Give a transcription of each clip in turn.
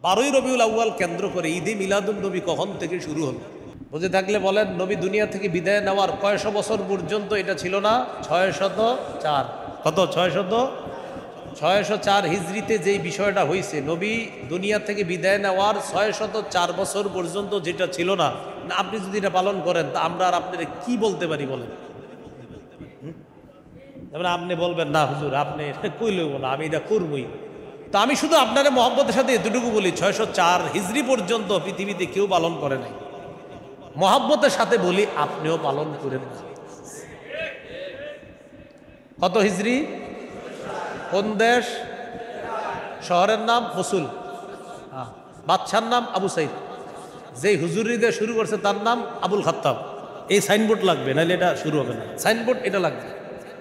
12ই রবিউল আউয়াল কেন্দ্র করে ঈদে মিলাদুন নবী কখন থেকে শুরু হলো? বুঝে থাকলে বলেন, নবী দুনিয়া থেকে বিদায় নেওয়ার কয়শো বছর পর্যন্ত এটা ছিল না? 604। কত? 604 হিজরিতে যেই বিষয়টা হয়েছে, নবী দুনিয়া থেকে বিদায় নেওয়ার 604 বছর পর্যন্ত যেটা ছিল না, আপনি যদি এটা পালন করেন তা আমরা আর আপনারা কি বলতে পারি বলেন? আপনি বলবেন না হুজুর আপনি কইলেও না, আমি এটা করবই। তা আমি শুধু আপনার মহব্বতের সাথে এতটুকু বলি, 604 হিজরি পর্যন্ত পৃথিবীতে কেউ পালন করে নাই। মহব্বতের সাথে বলি আপনিও পালন করেন না। কত হিজরি? কোন দেশ? শহরের নাম মসুল, বাদশার নাম আবু সাইদ। যেই হুজুরি দিয়ে শুরু করছে তার নাম আবুল খাত্তাব। এই সাইনবোর্ড লাগবে, নাহলে এটা শুরু হবে না। সাইনবোর্ড এটা লাগবে।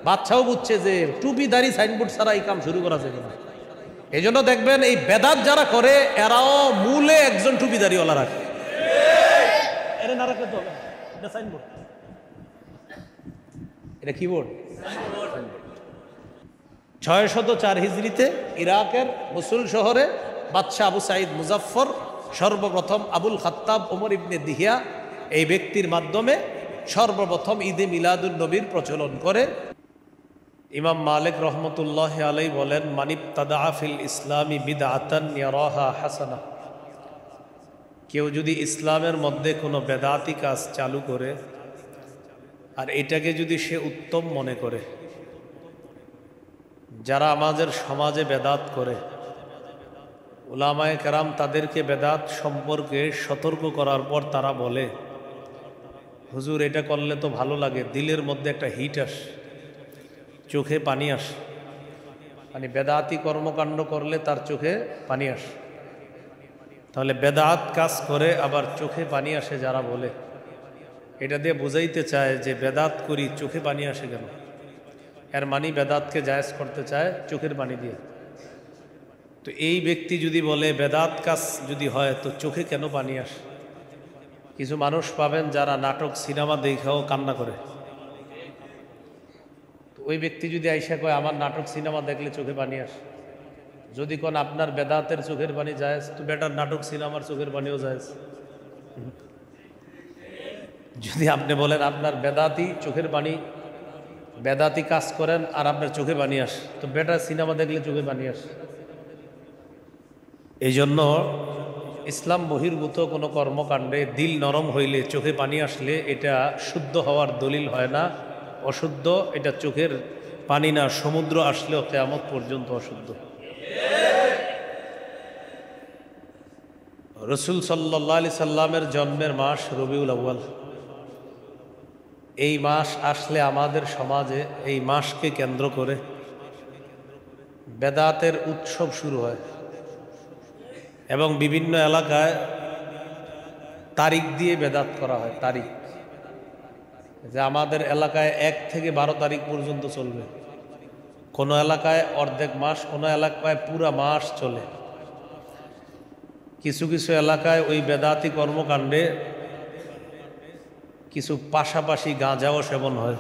বাদশাও বুঝছে যে টুপিদারি সাইনবোর্ড ছাড়া এই কাম শুরু করা যাবে না। এই জন্য দেখবেন এই বেদাত যারা করে এরাও মূলে একজন টুপিদারিওয়ালা রাখে। এটা না রাখলে তো হবে না। এটা সাইনবোর্ড, এটা কিবোর্ড। 604 হিজরিতে ইরাকের মসুল শহরে বাদশাহ আবু সাইদ মুজাফফর সর্বপ্রথম আবুল খাত্তাব ওমর ইবনে দিহিয়া এই ব্যক্তির মাধ্যমে সর্বপ্রথম ঈদে মিলাদুন নবীর প্রচলন করে। ইমাম মালিক রহমতুল্লাহ আলাই বলেন, মানিবতাদা ফিল ইসলামি বিদআতান ইয়ারাহা হাসানা, কেউ যদি ইসলামের মধ্যে কোনো বেদাতি কাজ চালু করে আর এটাকে যদি সে উত্তম মনে করে, যারা আমাদের সমাজে বেদাত করে উলামায়ে কেরাম তাদেরকে বেদাত সম্পর্কে সতর্ক করার পর তারা বলে, হুজুর এটা করলে তো ভালো লাগে, দিলের মধ্যে একটা হিট আসে, চোখে পানি আসে। মানে বেদাতি কর্মকাণ্ড করলে তার চোখে পানি আসে। তাহলে বেদাত কাজ করে আবার চোখে পানি আসে যারা বলে, এটা দিয়ে বুঝাইতে চায় যে বেদাত করি চোখে পানি আসে কেন? এর মানে বেদাতকে জায়েজ করতে চায় চোখের পানি দিয়ে। তো এই ব্যক্তি যদি বলে বেদাত কাজ যদি হয় তো চোখে কেন পানি আসে? কিছু মানুষ পাবেন যারা নাটক সিনেমা দেখাও কান্না করে। তো ওই ব্যক্তি যদি আইসা কয় আমার নাটক সিনেমা দেখলে চোখে পানি আসে, যদি কোন আপনার বেদাতের চোখের পানি জায়েজ, তো বেটার নাটক সিনেমার চোখের পানিও জায়েজ। যদি আপনি বলেন আপনার বেদাতি চোখের পানি, বেদাতি কাজ করেন আর আপনার চোখে পানি আসে, তো বেটার সিনেমা দেখলে চোখে পানি আসে। এই জন্য ইসলাম বহির্ভূত কোনো কর্মকাণ্ডে দিল নরম হইলে চোখে পানি আসলে এটা শুদ্ধ হওয়ার দলিল হয় না, অশুদ্ধ। এটা চোখের পানি না, সমুদ্র আসলেও কিয়ামত পর্যন্ত অশুদ্ধ। রাসূল সাল্লাল্লাহু আলাইহি সাল্লামের জন্মের মাস রবিউল আউয়াল। এই মাস আসলে আমাদের সমাজে এই মাসকে কেন্দ্র করে বেদাতের উৎসব শুরু হয় এবং বিভিন্ন এলাকায় তারিখ দিয়ে বেদাত করা হয়। তারিখ যে আমাদের এলাকায় 1 থেকে 12 তারিখ পর্যন্ত চলবে, কোনো এলাকায় অর্ধেক মাস, কোনো এলাকায় পুরা মাস চলে। কিছু কিছু এলাকায় ওই বেদাতি কর্মকাণ্ডে কিছু পাশাপাশি গাঁজাও সেবন হয়।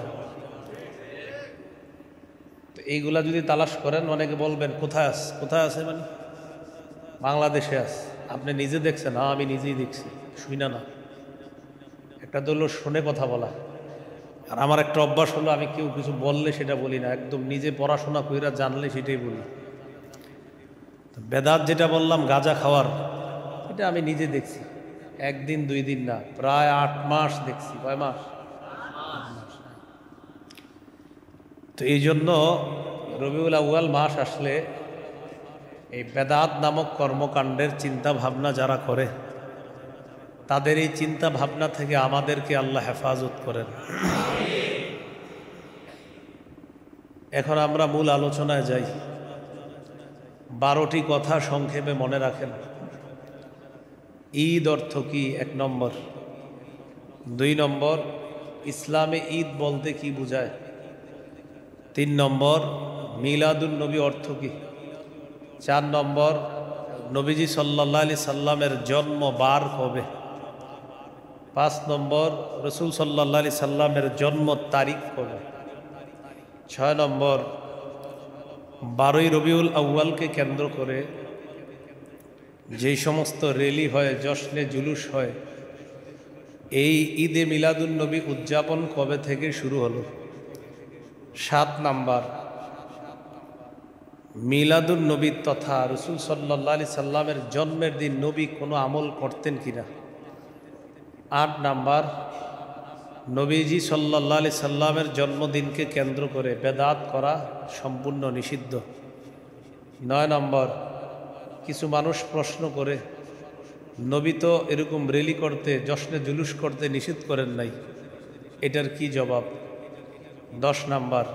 তো এইগুলা যদি তালাশ করেন, অনেকে বলবেন কোথায় আছে, কোথায় আছে মানে বাংলাদেশে আছে। আপনি নিজে দেখছেন? হ্যাঁ আমি নিজেই দেখছি, শুইনা না। একটা তো হলো শুনে কথা বলা, আর আমার একটা অভ্যাস হলো আমি কেউ কিছু বললে সেটা বলি না, একদম নিজে পড়াশোনা কইরা জানলে সেটাই বলি। বেদাত যেটা বললাম গাঁজা খাওয়ার, এটা আমি নিজে দেখছি, 1 দিন 2 দিন না, প্রায় 8 মাস দেখছি। কয় মাস? তো এই জন্য রবিউল আউয়াল মাস আসলে এই বেদাত নামক কর্মকাণ্ডের চিন্তা ভাবনা যারা করে তাদের এই চিন্তা ভাবনা থেকে আমাদেরকে আল্লাহ হেফাজত করেন। এখন আমরা মূল আলোচনায় যাই। 12টি কথা সংক্ষেপে মনে রাখেন। ঈদ অর্থ কি? 1 নম্বর। 2 নম্বর, ইসলামে ঈদ বলতে কি বোঝায়? 3 নম্বর, মিলাদুন নবী অর্থ কি? 4 নম্বর, নবীজি সাল্লাল্লাহু আলাইহি সাল্লামের জন্ম বার কবে? 5 নম্বর, রাসূল সাল্লাল্লাহু আলাইহি সাল্লামের জন্ম তারিখ কবে? 6 নম্বর, 12ই রবিউল আউয়ালকে কেন্দ্র করে যেই সমস্ত র্যালি হয়, জশ্নে জুলুস হয়, এই ঈদে মিলাদুন নবী উদযাপন কবে থেকে শুরু হলো? 7 নাম্বার, মিলাদুন নবী তথা রসুল সাল্লাল্লাহু আলাইহি সাল্লামের জন্মের দিন নবী কোনো আমল করতেন কিনা? 8 নাম্বার, নবীজি সাল্লাল্লাহু আলাইহি সাল্লামের জন্মদিনকে কেন্দ্র করে বেদাত করা সম্পূর্ণ নিষিদ্ধ। 9 নম্বর, কিছু মানুষ প্রশ্ন করে নবী তো এরকম র্যালি করতে, জশ্নে জুলুস করতে নিষেধ করেন নাই, এটার কি জবাব? 10 নাম্বার,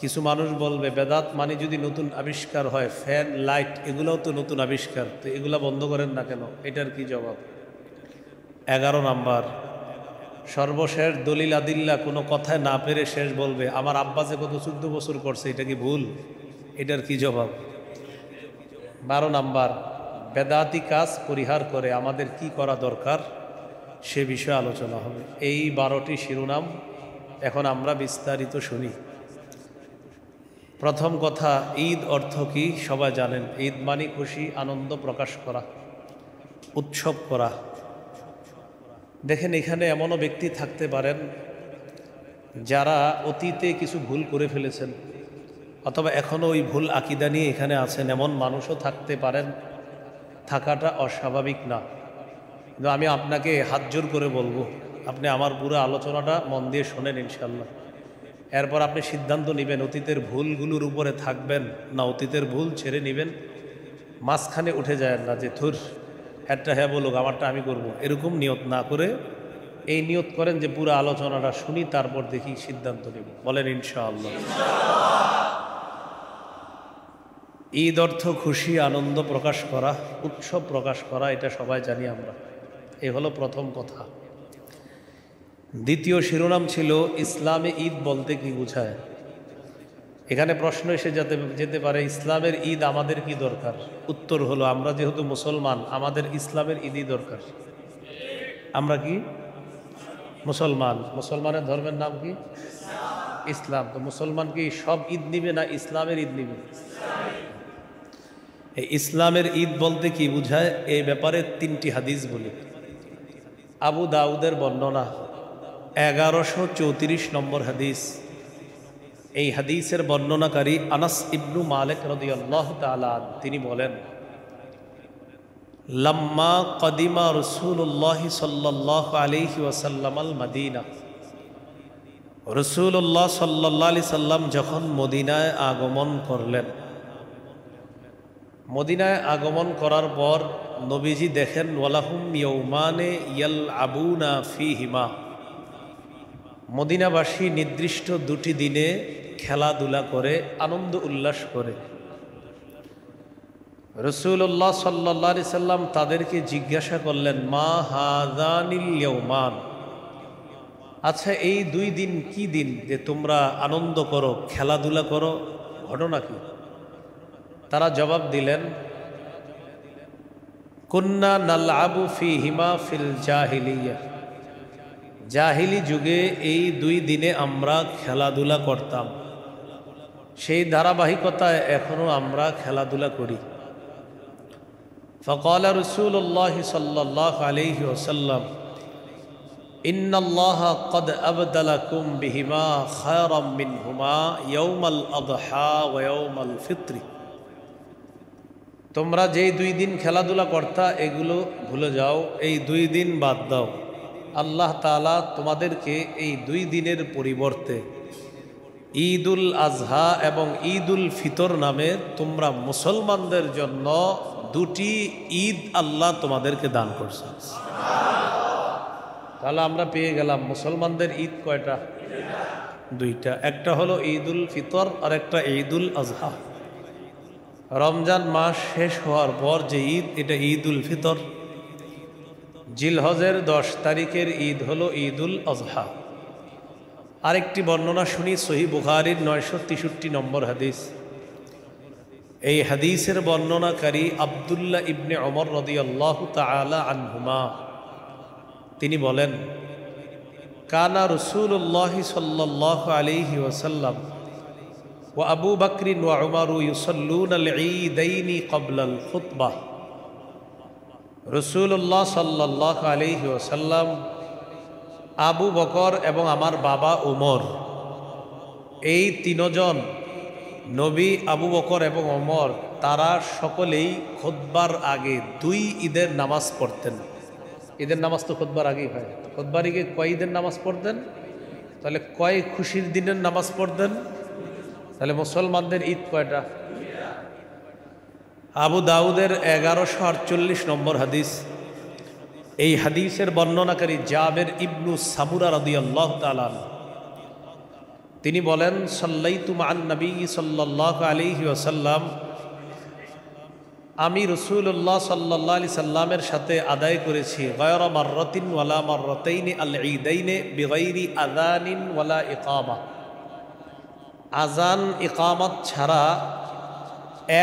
কিছু মানুষ বলবে বেদাত মানে যদি নতুন আবিষ্কার হয়, ফ্যান লাইট এগুলোও তো নতুন আবিষ্কার, তো এগুলা বন্ধ করেন না কেন, এটার কি জবাব? 11 নাম্বার, সর্বশেষ দলিল আদিল্লা কোনো কথায় না পেরে শেষ বলবে আমার আব্বা যে কত 14 বছর করছে, এটা কি ভুল, এটার কি জবাব? 12 নাম্বার, বেদাতি কাজ পরিহার করে আমাদের কি করা দরকার সে বিষয়ে আলোচনা হবে। এই 12টি শিরোনাম এখন আমরা বিস্তারিত শুনি। প্রথম কথা, ঈদ অর্থ কি সবাই জানেন। ঈদ মানে খুশি, আনন্দ প্রকাশ করা, উৎসব করা। দেখেন, এখানে এমনও ব্যক্তি থাকতে পারেন যারা অতীতে কিছু ভুল করে ফেলেছেন অথবা এখনও ওই ভুল আকীদা নিয়ে এখানে আছেন, এমন মানুষও থাকতে পারেন। থাকাটা অস্বাভাবিক না, কিন্তু আমি আপনাকে হাত জোর করে বলবো আপনি আমার পুরো আলোচনাটা মন দিয়ে শোনেন ইনশাল্লাহ। এরপর আপনি সিদ্ধান্ত নেবেন অতীতের ভুলগুলোর উপরে থাকবেন না অতীতের ভুল ছেড়ে নেবেন। মাঝখানে উঠে যায় না যে থুর একটা হ্যাঁ বলুক আমারটা আমি করব, এরকম নিয়ত না করে এই নিয়ত করেন যে পুরো আলোচনাটা শুনি, তারপর দেখি সিদ্ধান্ত নেব। বলেন ইনশাআল্লাহ। ঈদ অর্থ খুশি, আনন্দ প্রকাশ করা, উৎসব প্রকাশ করা, এটা সবাই জানি আমরা। এই হলো প্রথম কথা। দ্বিতীয় শিরোনাম ছিল ইসলামে ঈদ বলতে কি বোঝায়। এখানে প্রশ্ন এসে যেতে পারে ইসলামের ঈদ আমাদের কি দরকার? উত্তর হলো আমরা যেহেতু মুসলমান, আমাদের ইসলামের ঈদই দরকার। আমরা কি মুসলমান, মুসলমানের ধর্মের নাম কি ইসলাম। তো মুসলমান কি সব ঈদ নিবে না ইসলামের ঈদ নিবে? এই ইসলামের ঈদ বলতে কি বোঝায় এই ব্যাপারে 3টি হাদিস বলি। আবু দাউদের বর্ণনা 1134 নম্বর হাদিস। এই হাদিসের বর্ণনাকারী আনাস ইবনু মালিক রাদিয়াল্লাহু তাআলা তিনি বলেন, লাম্মা কদিমা রাসূলুল্লাহ সাল্লাল্লাহু আলাইহি ওয়াসাল্লাম আল মদিনা। রাসূলুল্লাহ সাল্লাল্লাহু আলাইহি সাল্লাম যখন মদিনায় আগমন করলেন, মদিনায় আগমন করার পর নবীজি দেখেন ওয়ালাহুম ইয়াউমানে ইয়ালআবুনা ফীহিমা, মদিনাবাসী নির্দিষ্ট 2টি দিনে খেলাধুলা করে, আনন্দ উল্লাস করে। রাসূলুল্লাহ সাল্লাল্লাহু আলাইহি সাল্লাম তাদেরকে জিজ্ঞাসা করলেন, মা হাযানিল ইয়াউমান, আচ্ছা এই 2 দিন কি দিন যে তোমরা আনন্দ করো, খেলাধুলা করো, ঘটনা কি? তারা জবাব দিলেন, কুন্না নালআবু ফীহিমা ফিল জাহিলিয়া, জাহিলি যুগে এই 2 দিনে আমরা খেলাধুলা করতাম, সেই ধারাবাহিকতায় এখনো আমরা খেলাধুলা করি। ফাকালা রাসূলুল্লাহ সাল্লাল্লাহু আলাইহি ওয়াসাল্লাম, ইন্নাল্লাহা ক্বাদ আবদালাকুম বিহিমা খায়রাম মিনহুমা ইয়াউমাল আযহা ওয়া ইয়াউমাল ফিত্র। তোমরা যেই 2 দিন খেলাধুলা করতা এগুলো ভুলে যাও, এই 2 দিন বাদ দাও। আল্লাহ তাআলা তোমাদেরকে এই 2 দিনের পরিবর্তে ঈদুল আজহা এবং ঈদুল ফিতর নামে তোমরা মুসলমানদের জন্য 2টি ঈদ আল্লাহ তোমাদেরকে দান করছে। তাহলে আমরা পেয়ে গেলাম মুসলমানদের ঈদ কয়টা? 2টা। একটা হলো ঈদুল ফিতর আর একটা ঈদুল আজহা। রমজান মাস শেষ হওয়ার পর যে ঈদ, এটা ঈদুল ফিতর। জিলহজের 10 তারিখের ঈদ হলো ঈদুল আজহা। আরেকটি বর্ণনা শুনি সহিহ বুখারীর 963 নম্বর হাদিস। এই হাদিসের বর্ণনাকারী আব্দুল্লাহ ইবনে ওমর রাদিয়াল্লাহু তাআলা আনহুমা, তিনি বলেন, কানা রাসূলুল্লাহ সাল্লাল্লাহু আলাইহি ওয়াসাল্লাম ওয়া আবু বকর ওয়া উমর ইউসাল্লুনা আল ঈদাইনি ক্বাবলা আল খুতবাহ। রাসূলুল্লাহ সাল্লাল্লাহু আলাইহি ওয়াসাল্লাম, আবু বকর এবং আমার বাবা উমর, এই তিনজন নবী আবু বকর এবং ওমর তারা সকলেই খুতবার আগে 2 ঈদের নামাজ পড়তেন। ঈদের নামাজ তো খুতবার আগেই হয়। খুতবার আগে কয় ঈদের নামাজ পড়তেন? তাহলে কয় খুশির দিনের নামাজ পড়তেন? তাহলে মুসলমানদের ঈদ কয়টা? আবু দাউদের 1148 নম্বর হাদিস। এই হাদিসের বর্ণনাকারী জাবের ইবনু সামুরা রাদিয়াল্লাহু তাআলা তিনি বলেন, সাল্লাইতু মা'আন নবী সাল্লাল্লাহু আলাইহি ওয়াসাল্লাম, আমি রাসূলুল্লাহ সাল্লাল্লাহু আলাইহি সাল্লামের সাথে আদায় করেছি গায়রা মাররাতিন ওয়ালা মাররাতাইনি আল ঈদাইনি বিগাইরি আযানিন ওয়ালা ইকামা, আজান ইকামত ছাড়া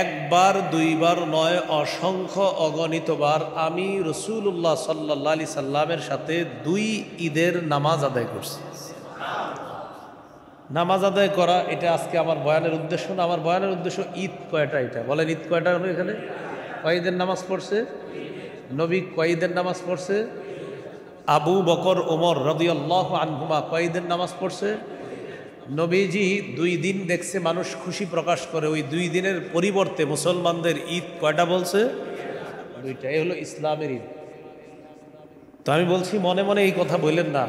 একবার দুইবার নয়, অসংখ্য অগণিতবার আমি রাসূলুল্লাহ সাল্লাল্লাহু আলাইহি সাল্লামের সাথে 2 ঈদের নামাজ আদায় করছি। নামাজ আদায় করা এটা আজকে আমার বয়ানের উদ্দেশ্য না। আমার বয়ানের উদ্দেশ্য ঈদ কয়টা, এটা বলেন ঈদ কয়টা হলো এখানে? কয় ঈদের নামাজ পড়ছে নবী? কয় ঈদের নামাজ পড়ছে? আবু বকর ওমর রাদিয়াল্লাহু আনহুমা কয় ঈদের নামাজ পড়ছে? নবীজি 2 দিন দেখছে মানুষ খুশি প্রকাশ করে, ওই 2 দিনের পরিবর্তে মুসলমানদের ঈদ কয়টা বলছে? 2টা। এই হলো ইসলামের ঈদ। তো আমি বলছি মনে মনে এই কথা বললেন না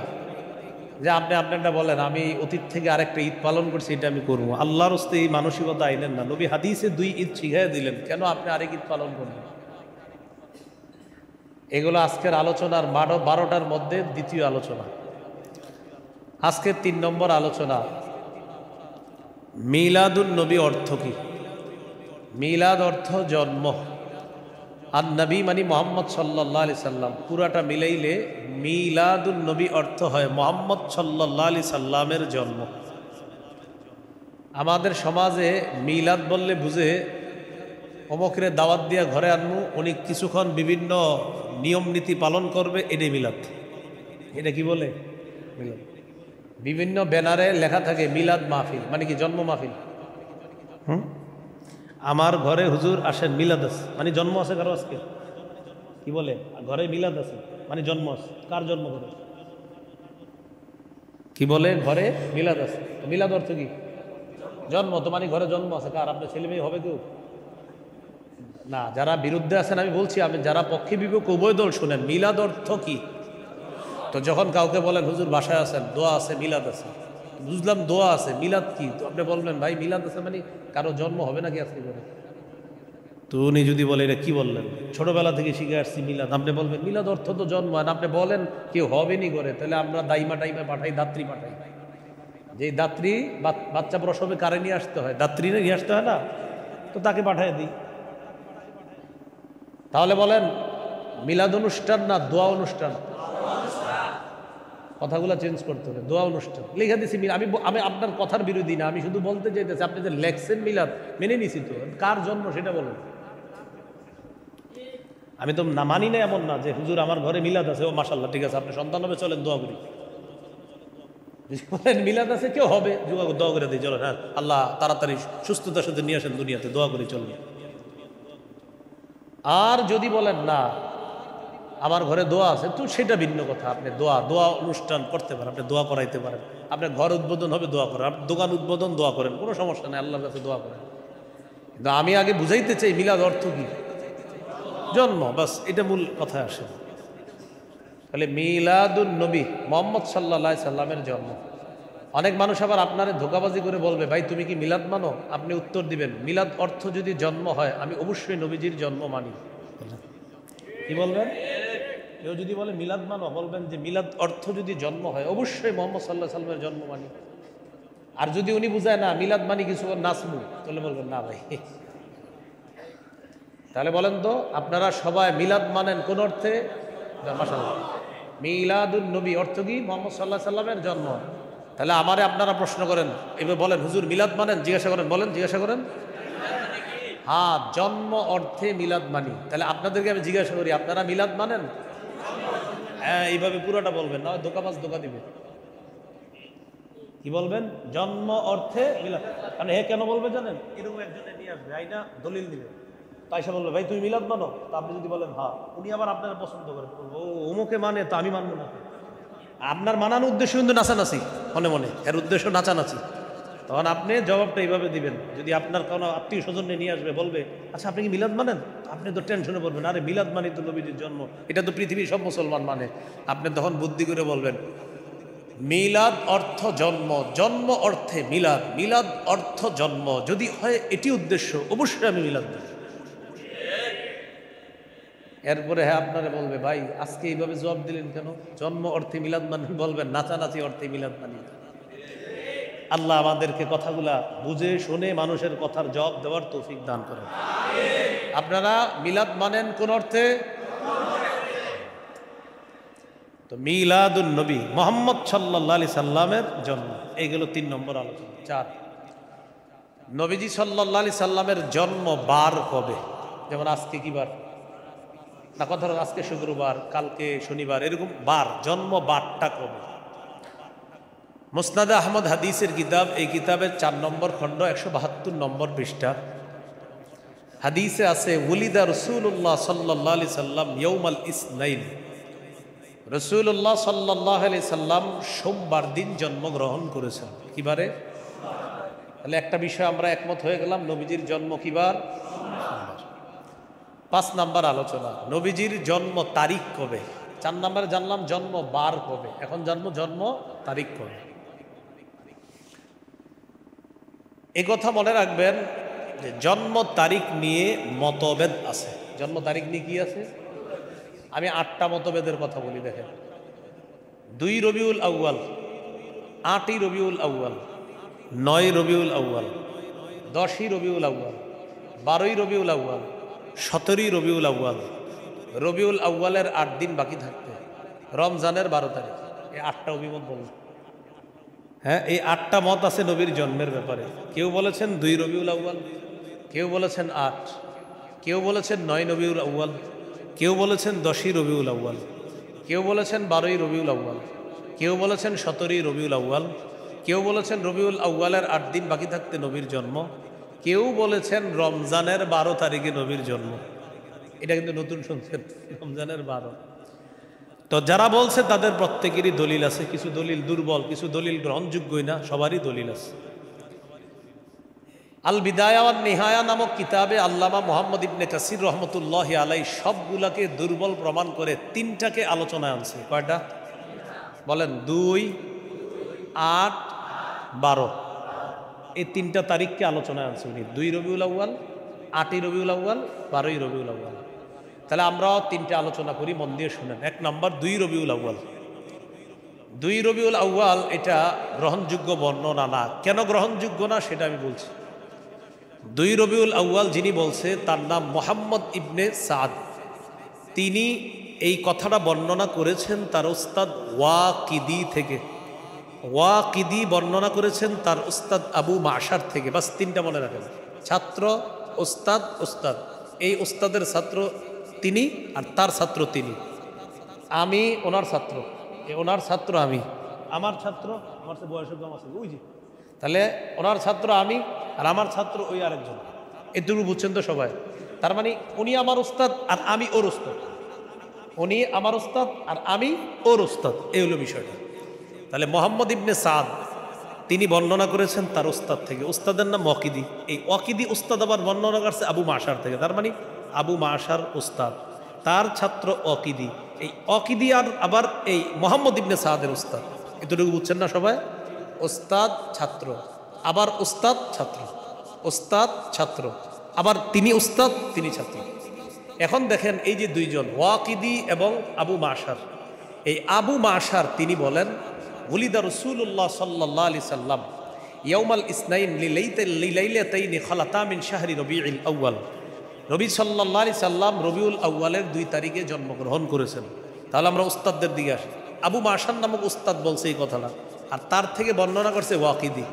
যে আপনি আপনারটা বলেন, আমি অতীত থেকে আরেকটা ঈদ পালন করছি, এটা আমি করবো। আল্লাহর হস্তে এই মানসিকতা আইলেন না। নবী হাদিসে 2 ঈদ শিখাই দিলেন, কেন আপনি আরেক ঈদ পালন করবেন? এগুলো আজকের আলোচনার 12টার মধ্যে দ্বিতীয় আলোচনা। আজকের 3 নম্বর আলোচনা, মিলাদুন নবী অর্থ কি? মিলাদ অর্থ জন্ম, আর নবী মানে মোহাম্মদ সাল্লাল্লাহু আলাইহি সাল্লাম। পুরাটা মিলাইলে মিলাদুন নবী অর্থ হয় মোহাম্মদ সাল্লাল্লাহু আলাইহি সাল্লামের জন্ম। আমাদের সমাজে মিলাদ বললে বুঝে অমুকরে দাওয়াত দিয়া ঘরে আনমু, উনি কিছুক্ষণ বিভিন্ন নিয়ম নীতি পালন করবে, এটাই মিলাদ। এটা কি বলে? মিলাদ। বিভিন্ন ব্যানারে লেখা থাকে মিলাদ মাহফিল, মানে কি জন্ম মাহফিল। আমার ঘরে হুজুর আসেন, মিলাদ আছে মানে জন্ম আছে কারো আজকে। কি বলে? ঘরে মিলাদ আছে মানে জন্ম আছে। কার জন্ম করে? কি বলে? ঘরে মিলাদ আছে। মিলাদ অর্থ কি? জন্ম। তো মানে ঘরে জন্ম আছে কার? আপনার ছেলে মেয়ে হবে কেউ? না। যারা বিরুদ্ধে আছেন আমি বলছি, আমি যারা পক্ষে বিপক্ষ উভয় দল শুনেন, মিলাদ অর্থ কি? তো যখন কাউকে বলেন হুজুর বাসায় আছেন, দোয়া আছে, মিলাদ আছে, বুঝলাম দোয়া আছে, মিলাদ কি? তো আপনি বলবেন ভাই মিলাদ আছে মানে কারো জন্ম হবে নাকি আজকে করে? তো উনি যদি বলে এটা কি বললেন, ছোটবেলা থেকে শিখে আসছি মিলাদ, আপনি বলবেন মিলাদ অর্থ তো জন্ম। আর আপনি বলেন কেউ হবেনি করে, তাহলে আমরা দাইমা টাইমে পাঠাই, দাত্রী পাঠাই। যে দাত্রী বাচ্চা প্রসবে কারে নিয়ে আসতে হয়? দাত্রী নিয়ে আসতে হয় না? তো তাকে পাঠাই দিই। তাহলে বলেন মিলাদ অনুষ্ঠান না দোয়া অনুষ্ঠান? কথাগুলো চেঞ্জ করতে হবে। দোয়া অনুষ্ঠান লিখে দিছি। আমি আপনার কথার বিরোধী না, আমি শুধু বলতে চাইতেছি আপনি যে লেখছেন মিলাদ মেনে নিছি, তো কার জন্ম সেটা বলুন। আমি তো না মানি না এমন না যে হুজুর আমার ঘরে মিলাদ আছে, ও মাশাআল্লাহ ঠিক আছে, আপনি সন্তান হবে চলেন দোয়া করি। বলেন মিলাদ আছে কেউ হবে, দোয়া করে দিই চলেন, হ্যাঁ আল্লাহ তাড়াতাড়ি সুস্থতার সাথে নিয়ে আসেন দুনিয়াতে, দোয়া করে চলবে। আর যদি বলেন না আমার ঘরে দোয়া আছে, তো সেটা ভিন্ন কথা। আপনি দোয়া অনুষ্ঠান করতে পারেন, আপনি দোয়া করাইতে পারেন, আপনার ঘর উদ্বোধন হবে দোয়া করেন, আপনি দোকান উদ্বোধন দোয়া করেন, কোনো সমস্যা নেই, আল্লাহর কাছে দোয়া করেন। কিন্তু আমি আগে বুঝাইতে চাই মিলাদ অর্থ কি? জন্ম, বাস এটা মূল কথায় আসে। তাহলে মিলাদুন নবী মুহাম্মদ সাল্লাল্লাহু আলাইহি সাল্লামের জন্ম। অনেক মানুষ আবার আপনারে ধোঁকাবাজি করে বলবে ভাই তুমি কি মিলাদ মানো? আপনি উত্তর দিবেন মিলাদ অর্থ যদি জন্ম হয় আমি অবশ্যই নবীজির জন্ম মানি। কি বলবেন? কেউ যদি বলে মিলাদ মানো, বলবেন যে মিলাদ অর্থ যদি জন্ম হয় অবশ্যই মোহাম্মদ সাল্লাল্লাহু আলাইহি সাল্লামের জন্ম মানি। আর যদি উনি বুঝায় না মিলাদ মানি কিছু নাচমু, তাহলে বলবেন না ভাই। তাহলে বলেন তো আপনারা সবাই মিলাদ মানেন কোন অর্থে? মাশাআল্লাহ। মিলাদুন নবী অর্থ কি? মুহাম্মদ সাল্লাল্লাহু আলাইহি সাল্লামের জন্ম। তাহলে আমারে আপনারা প্রশ্ন করেন, এবার বলেন হুজুর মিলাদ মানেন? জিজ্ঞাসা করেন, বলেন জিজ্ঞাসা করেন। হ্যাঁ, জন্ম অর্থে মিলাদ মানি। তাহলে আপনাদেরকে আমি জিজ্ঞাসা করি আপনারা মিলাদ মানেন? হ্যাঁ, এইভাবে পুরোটা বলবেন, না ধোঁকাবাজ ধোঁকা দিবে। কি বলবেন? জন্ম অর্থে মিলাদ। মানে হে কেন বলবে জানেন? এরকম একজনে নিয়ে আসবে, আইনা দলিল দিবে তাই সে বললো ভাই তুমি মিলাদ মানো, তা আপনি যদি বলেন হ্যাঁ, উনি আবার আপনার পছন্দ করেন, ও অমুকে মানে তো আমি মানবো না। আপনার মানানোর উদ্দেশ্য কিন্তু নাচানাচি, মনে মনে এর উদ্দেশ্য নাচানাচি। তখন আপনি জবাবটা এইভাবে দিবেন, যদি আপনার কোনো আত্মীয় স্বজন নিয়ে আসবে বলবে আচ্ছা আপনি কি মিলাদ মানেন, আপনি তো টেনশনে পড়বেন, আরে মিলাদ মানে তো নবীজির জন্ম, এটা তো পৃথিবীর সব মুসলমান মানে। আপনি তখন বুদ্ধি করে বলবেন মিলাদ অর্থ জন্ম, জন্ম অর্থে মিলাদ, মিলাদ অর্থ জন্ম, যদি হয় এটি উদ্দেশ্য অবশ্যই আমি মিলাদ দেব। এরপরে হ্যাঁ আপনারা বলবে ভাই আজকে এইভাবে জবাব দিলেন কেন, জন্ম অর্থে মিলাদ মানেন, বলবেন নাচানাচি অর্থে মিলাদ মানি। আল্লাহ আমাদেরকে কথাগুলা বুঝে শুনে মানুষের কথার জবাব দেওয়ার তৌফিক দান করেন। আপনারা মিলাদ মানেন কোন অর্থে? তো মিলাদুন নবী মুহাম্মদ সাল্লাল্লাহু আলাইহি সাল্লামের জন্ম, এইগুলো 3 নম্বর আলোচনা। 4, নবীজি সাল্লাল্লাহু আলাইহি সাল্লামের জন্ম বার কবে? যেমন আজকে কি বার না, কথা হলো আজকে শুক্রবার, কালকে শনিবার, এরকম বার, জন্ম বারটা কবে? মুসনাদে আহমদ হাদিসের কিতাব, এই কিতাবের 4 নম্বর খণ্ড 172 নম্বর পৃষ্ঠা হাদিসে আছে ওলিদা রাসূলুল্লাহ সাল্লাল্লাহু আলাইহি সাল্লাম ইয়াউমাল ইসনাইন, রাসূলুল্লাহ সাল্লাল্লাহু আলাইহি সাল্লাম সোমবার দিন জন্মগ্রহণ করেছেন। কিবারে? তাহলে একটা বিষয় আমরা একমত হয়ে গেলাম, নবীজির জন্ম কিবার? 5 নম্বর আলোচনা, নবীজির জন্ম তারিখ কবে? 4 নম্বরে জানলাম জন্ম বার কবে, এখন জন্ম তারিখ কবে। এই কথা মনে রাখবেন যে জন্ম তারিখ নিয়ে মতভেদ আছে। জন্ম তারিখ নিয়ে কি আছে? আমি 8টা মতভেদের কথা বলি। দেখেন, 2 রবিউল আউয়াল, 8ই রবিউল আউয়াল, 9 রবিউল আউয়াল, 10ই রবিউল আউয়াল, 12ই রবিউল আউয়াল, 17ই রবিউল আউয়াল, রবিউল আউয়ালের 8 দিন বাকি থাকতে রমজানের 12 তারিখ। এই 8টা অভিমত বলুন। হ্যাঁ, এই 8টা মত আছে নবীর জন্মের ব্যাপারে। কেউ বলেছেন 2 রবিউল আউয়াল, কেউ বলেছেন 8, কেউ বলেছেন 9 রবিউল আউয়াল, কেউ বলেছেন 10ই রবিউল আউয়াল, কেউ বলেছেন 12ই রবিউল আউয়াল, কেউ বলেছেন 17ই রবিউল আউয়াল, কেউ বলেছেন রবিউল আউয়ালের 8 দিন বাকি থাকতে নবীর জন্ম, কেউ বলেছেন রমজানের 12 তারিখে নবীর জন্ম। এটা কিন্তু নতুন শুনছেন, রমজানের 12। তো যারা বলছে তাদের প্রত্যেকেরই দলিল আছে, কিছু দলিল দুর্বল, কিছু দলিল গ্রহণযোগ্যই না, সবারই দলিল আছে। আল বিদায়া ওয়ান নিহায়া নামক কিতাবে আল্লামা মুহাম্মদ ইবনে কাসির রহমতুল্লাহি আলাইহি সবগুলাকে দুর্বল প্রমাণ করে 3টাকে আলোচনায় আনছে। কয়টা বলেন? 2, 8, 12, এই 3টা তারিখকে আলোচনায় আনছে উনি। 2 রবিউল আউয়াল, 8ই রবিউল আউয়াল, 12ই রবিউল আউয়াল। তাহলে আমরাও 3টে আলোচনা করি, মন দিয়ে শুনেন। 1 নম্বর 2 রবিউল আউয়াল। 2 রবিউল আউয়াল এটা গ্রহণযোগ্য বর্ণনা না। কেন গ্রহণযোগ্য না সেটা আমি বলছি। 2 রবিউল আউয়াল যিনি বলছে তার নাম মুহাম্মদ ইবনে সাদ। তিনি এই কথাটা বর্ণনা করেছেন তার উস্তাদ ওয়াকিদি থেকে। ওয়াকিদি বর্ণনা করেছেন তার উস্তাদ আবু মাশার থেকে। বাস 3টা মনে রাখেন, ছাত্র, উস্তাদ, উস্তাদ। এই উস্তাদের ছাত্র তিনি আর তার ছাত্র তিনি। আমি ওনার ছাত্র, ওনার ছাত্র আমি, আমার ছাত্র, আমার সে বয়সের কম আছে ওই যে। তাহলে ওনার ছাত্র আমি আর আমার ছাত্র ওই আরেকজন। এটুকু বুঝছেন তো সবাই? তার মানে উনি আমার উস্তাদ আর আমি ওর উস্তাদ, উনি আমার উস্তাদ আর আমি ওর উস্তাদ, এই হলো বিষয়টা। তাহলে মুহাম্মদ ইবনে সাদ তিনি বর্ণনা করেছেন তার উস্তাদ থেকে। উস্তাদের নাম ওয়াকিদি। এই ওয়াকিদি উস্তাদ আবার বর্ণনা করছে আবু মাশার থেকে। তার মানে আবু মাশার উস্তাদ, তার ছাত্র ওয়াকিদি। এই ওয়াকিদি আর আবার এই মুহাম্মদ ইবনে সাদের উস্তাদ। এতটুকু বুঝছেন না সবাই? উস্তাদ ছাত্র, আবার উস্তাদ ছাত্র, উস্তাদ ছাত্র, আবার তিনি উস্তাদ তিনি ছাত্র। এখন দেখেন এই যে 2 জন ওয়াকিদি এবং আবু মাশার, এই আবু মাশার তিনি বলেন ওলিদা রাসূলুল্লাহ সাল্লাল্লাহু আলাইহি সাল্লাম ইয়াউমাল ইসনাইন লিলাইলাতাইনি খালাতা মিন শাহরি রবিউল আউয়াল। নবী সাল্লাল্লাহু আলাইহি সাল্লাম রবিউল আউয়ালের 2 তারিখে জন্মগ্রহণ করেছেন। তাহলে আমরা উস্তাদদের দিকে আসি। আবু মাশার নামক উস্তাদ বলছে এই কথাটা, আর তার থেকে বর্ণনা করছে ওয়াকিদি।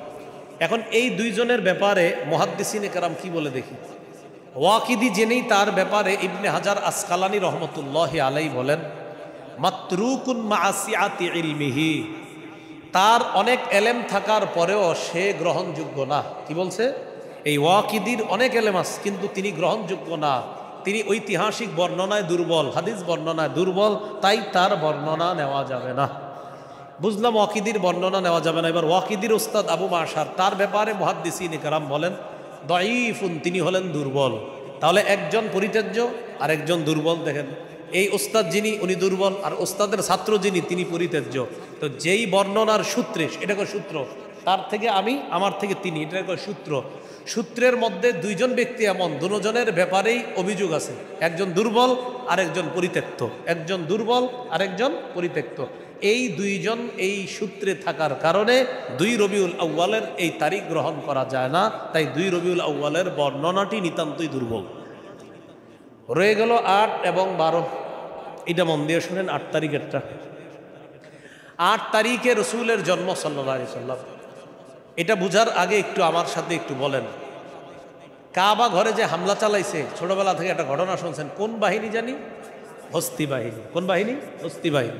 এখন এই 2 জনের ব্যাপারে মুহাদ্দিসিনে কেরাম কি বলে দেখি। ওয়াকিদি জেনেই তার ব্যাপারে ইবনে হাজার আসকালানি রহমতুল্লাহি আলাইহি বলেন মাতরুকুন মাআসিআতি ইলমিহি, তার অনেক এলেম থাকার পরেও সে গ্রহণযোগ্য না। কি বলছে? এই ওয়াকিদির অনেক এলেম আছে, কিন্তু তিনি গ্রহণযোগ্য না, তিনি ঐতিহাসিক বর্ণনায় দুর্বল, হাদিস বর্ণনায় দুর্বল, তাই তার বর্ণনা নেওয়া যাবে না। বুঝলাম ওয়াকিদির বর্ণনা নেওয়া যাবে না। এবার ওয়াকিদির উস্তাদ আবু মাশার, তার ব্যাপারে মুহাদ্দিসিন ইকরাম বলেন দাঈফুন, তিনি হলেন দুর্বল। তাহলে একজন পরিত্যাজ্য আর একজন দুর্বল। দেখেন, এই উস্তাদ যিনি উনি দুর্বল, আর উস্তাদের ছাত্র যিনি তিনি পরিত্যাজ্য। তো যেই বর্ণনার সূত্রে, এটা কয় সূত্র, তার থেকে আমি, আমার থেকে তিনি, এটা কয় সূত্র। সূত্রের মধ্যে দুইজন ব্যক্তি এমন, দুজনের ব্যাপারেই অভিযোগ আছে, একজন দুর্বল আর একজন পরিত্যক্ত, একজন দুর্বল আর একজন পরিত্যক্ত। এই দুইজন এই সূত্রে থাকার কারণে 2 রবিউল আউয়ালের এই তারিখ গ্রহণ করা যায় না। তাই 2 রবিউল আউয়ালের বর্ণনাটি নিতান্তই দুর্বল। রয়ে গেল 8 এবং 12। এটা মন দিয়ে শুনেন, 8 তারিখেরটা। 8 তারিখে রসুলের জন্ম সাল্লাল্লাহু আলাইহি সাল্লাম। এটা বুঝার আগে একটু আমার সাথে একটু বলেন, কাবা ঘরে যে হামলা চালাইছে, ছোটবেলা থেকে একটা ঘটনা শুনছেন, কোন বাহিনী জানি? হস্তি বাহিনী। কোন বাহিনী? হস্তি বাহিনী।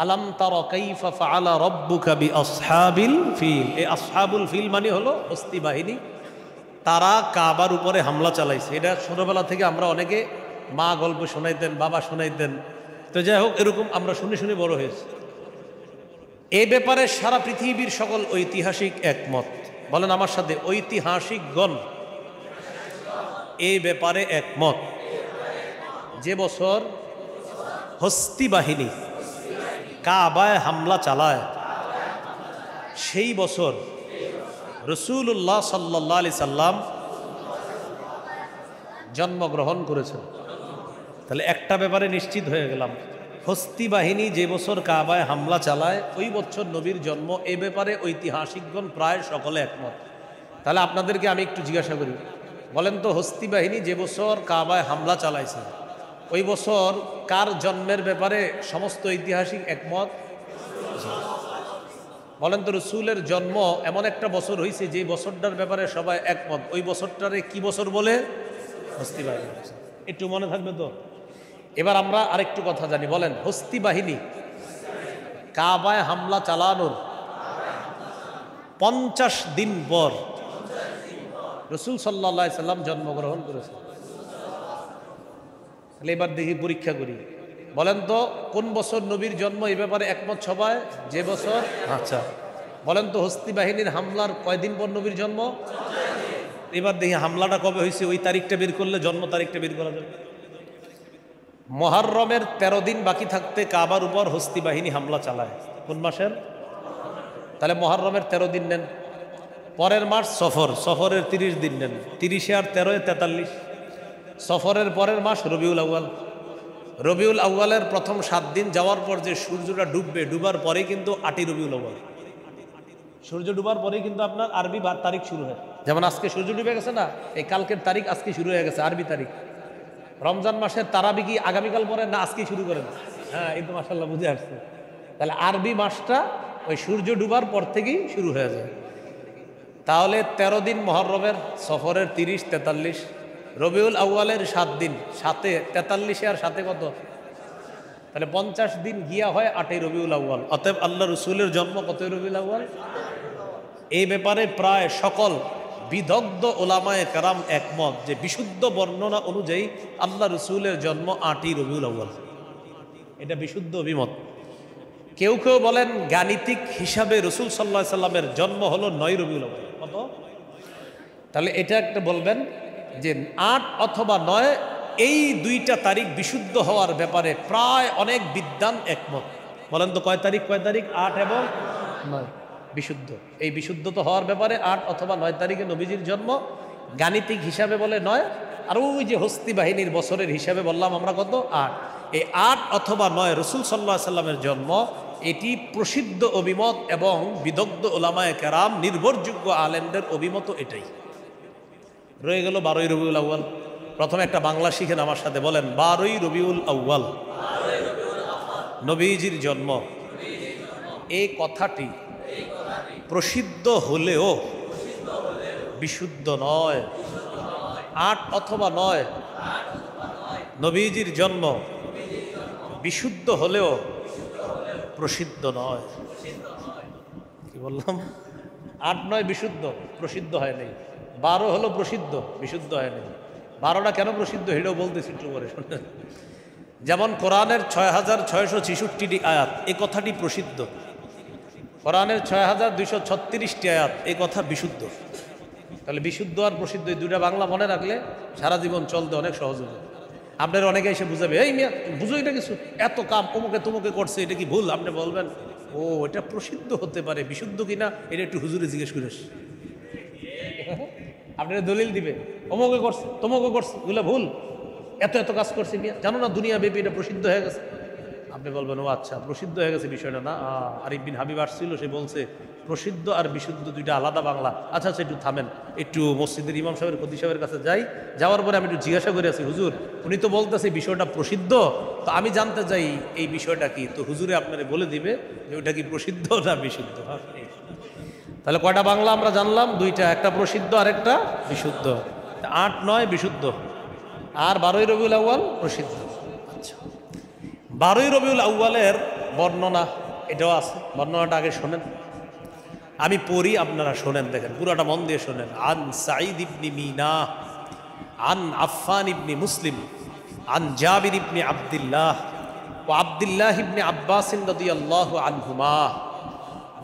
আলাম তারা কাইফা ফাআলা রাব্বুকা বিআসহাবিল ফিল। এই আসহাবুল ফিল মানে হলো হস্তি বাহিনী। তারা কাবার উপরে হামলা চালাইছে। এটা ছোটবেলা থেকে আমরা অনেকে, মা গল্প শোনাইতেন, বাবা শোনাইতেন। তো যাই হোক, এরকম আমরা শুনে শুনে বড় হয়েছি। এই ব্যাপারে সারা পৃথিবীর সকল ঐতিহাসিক একমত। বলেন আমার সাথে, ঐতিহাসিকগণ এই ব্যাপারে একমত যে বছর হস্তি বাহিনী কাবায় হামলা চালায়, সেই বছর রাসূলুল্লাহ সাল্লাল্লাহু আলাইহি সাল্লাম জন্মগ্রহণ করেছেন। তাহলে একটা ব্যাপারে নিশ্চিত হয়ে গেলাম, হস্তি বাহিনী যে বছর কাবায় হামলা চালায় ওই বছর নবীর জন্ম। এ ব্যাপারে ঐতিহাসিকগণ প্রায় সকলে একমত। তাহলে আপনাদেরকে আমি একটু জিজ্ঞাসা করি, বলেন তো, হস্তি বাহিনী যে বছর কাবায় হামলা চালাইছে ওই বছর কার জন্মের ব্যাপারে সমস্ত ঐতিহাসিক একমত? বলেন তো, রসুলের জন্ম এমন একটা বছর হয়েছে যে বছরটার ব্যাপারে সবাই একমত। ওই বছরটারে কি বছর বলে? হস্তি বাহিনী। একটু মনে থাকবে তো? এবার আমরা আরেকটু কথা জানি। বলেন, হস্তি বাহিনী কাবায় হামলা চালানোর 50 দিন পর রসুল সাল্লাল্লাহু আলাইহি সাল্লাম জন্মগ্রহণ করেছেন। তাহলে এবার দেখি, পরীক্ষা করি। বলেন তো, কোন বছর নবীর জন্ম? এই ব্যাপারে একমত সবাই, যে বছর। আচ্ছা, বলেন তো, হস্তি বাহিনীর হামলার কয়দিন পর নবীর জন্ম? এবার দেখি হামলাটা কবে হয়েছে, ওই তারিখটা বের করলে জন্ম তারিখটা বের করা যাবে। মুহররমের 13 দিন বাকি থাকতে কাবার উপর হস্তি বাহিনী হামলা চালায়। কোন মাসের? তাহলে মুহররমের 13 দিন নেন। পরের মাস সফর, সফরের 30 দিন নেন। 30 আর 13 43। সফরের পরের মাস রবিউল আউয়াল। রবিউল আউয়ালের প্রথম 7 দিন যাওয়ার পর যে সূর্যটা ডুববে, ডুবার পরেই কিন্তু 8ই রবিউল আউয়াল। সূর্য ডুবার পরেই কিন্তু আপনার আরবি তারিখ শুরু হয়। যেমন আজকে সূর্য ডুবে গেছে না, এই কালকের তারিখ আজকে শুরু হয়ে গেছে, আরবি তারিখ। রমজান মাসের তারাবি কি আগামীকাল পরে না আজকে শুরু করেন? হ্যাঁ, এই তো মাশাআল্লাহ বুঝে আসছে। তাহলে আরবি মাসটা ওই সূর্য ডুবার পর থেকেই শুরু হয়ে যায়। তাহলে 13 দিন মুহররমের, সফরের 30 43, রবিউল আউয়ালের 7 দিন, সাথে 43 আর সাথে কত? তাহলে 50 দিন গিয়া হয় 8ই রবিউল আউয়াল। অতএব আল্লাহ রসুলের জন্ম কতই রবিউল আউয়াল? এই ব্যাপারে প্রায় সকল বিদগ্ধ ওলামায়ে কেরাম একমত যে বিশুদ্ধ বর্ণনা অনুযায়ী আল্লাহ রসুলের জন্ম 8ই রবিউল আউয়াল। এটা বিশুদ্ধ অভিমত। কেউ কেউ বলেন গাণিতিক হিসাবে রসুল সাল্লাল্লাহু আলাইহি সাল্লামের জন্ম হলো 9 রবিউল আউয়াল। কত? তাহলে এটা একটা বলবেন যে 8 অথবা 9, এই দুইটা তারিখ বিশুদ্ধ হওয়ার ব্যাপারে প্রায় অনেক বিদ্বান একমত। বলেন তো, কয় তারিখ কয় তারিখ? 8 এবং 9 বিশুদ্ধ। এই বিশুদ্ধ তো হওয়ার ব্যাপারে 8 অথবা 9 তারিখে নবীজির জন্ম। গাণিতিক হিসাবে বলে 9, আর ওই যে হস্তি বাহিনীর বছরের হিসাবে বললাম আমরা কত? 8। এই 8 অথবা 9 রসুল সাল্লাল্লাহু আলাইহি সাল্লামের জন্ম, এটি প্রসিদ্ধ অভিমত এবং বিদগ্ধ ওলামায়ে কেরাম নির্ভরযোগ্য আলেমদের অভিমত এটাই। রয়ে গেল 12ই রবিউল আউয়াল। প্রথমে একটা বাংলা শিখেন আমার সাথে, বলেন 12ই রবিউল আউয়াল নবীজির জন্ম। এই কথাটি প্রসিদ্ধ হলেও বিশুদ্ধ নয়। 8 অথবা 9 নবীজির জন্ম বিশুদ্ধ হলেও প্রসিদ্ধ নয়। কি বললাম? 8-9 বিশুদ্ধ, প্রসিদ্ধ হয় নাই। 12 হলো প্রসিদ্ধ, বিশুদ্ধ হয় নাই। 12টা কেন প্রসিদ্ধ এটাও বলতেছি একটু পরে শুনেন। যেমন কোরআনের 6666টি আয়াত, এই কথাটি প্রসিদ্ধ। কোরআনের 6236টি আয়াত, এই কথা বিশুদ্ধ। তাহলে বিশুদ্ধ আর প্রসিদ্ধ এই দুইটা বাংলা মনে রাখলে সারা জীবন চলতে অনেক সহজ হবে। আপনার অনেকে এসে বুঝাবে, এই মিয়া বুঝো এটা কিছু, এত কাম অমুকে তুমুকে করছে, এটা কি ভুল? আপনি বলবেন, ও এটা প্রসিদ্ধ হতে পারে, বিশুদ্ধ কিনা এটা একটু হুজুরে জিজ্ঞেস করিস। আপনারা দলিল দিবে, অমুকে করছে তমুকে করছে, এগুলো ভুল, এত এত কাজ করছে মিয়া, জানো না দুনিয়া ব্যাপী এটা প্রসিদ্ধ হয়ে গেছে। আপনি বলবেন, ও আচ্ছা প্রসিদ্ধ হয়ে গেছে বিষয়টা না। আরিফ বিন হাবিব আসছিল, সে বলছে প্রসিদ্ধ আর বিশুদ্ধ দুইটা আলাদা বাংলা। আচ্ছা আচ্ছা একটু থামেন, একটু মসজিদের ইমাম সাহেবের কদি সাহেবের কাছে যাই। যাওয়ার পরে আমি একটু জিজ্ঞাসা করে আছি, হুজুর উনি তো বলতেছে বিষয়টা প্রসিদ্ধ, তো আমি জানতে চাই এই বিষয়টা কি। তো হুজুরে আপনারে বলে দিবে যে ওটা কি প্রসিদ্ধ না বিশুদ্ধ। তাহলে কয়টা বাংলা আমরা জানলাম? দুইটা, একটা প্রসিদ্ধ আর একটা বিশুদ্ধ। 8-9 বিশুদ্ধ, আর 12ই রবিউল আউয়াল প্রসিদ্ধ। আচ্ছা, 12ই রবিউল আউয়ালের বর্ণনা এটাও আছে, বর্ণনাটা আগে শোনেন, আমি পড়ি আপনারা শোনেন, দেখেন পুরাটা মন দিয়ে শোনেন। আন সাঈদ ইবনে মিনা আন আফফান ইবনে মুসলিম আন জাবির ইবনে আব্দুল্লাহ ওয়া আব্দুল্লাহ ইবনে আব্বাস রাদিয়াল্লাহু আনহুমা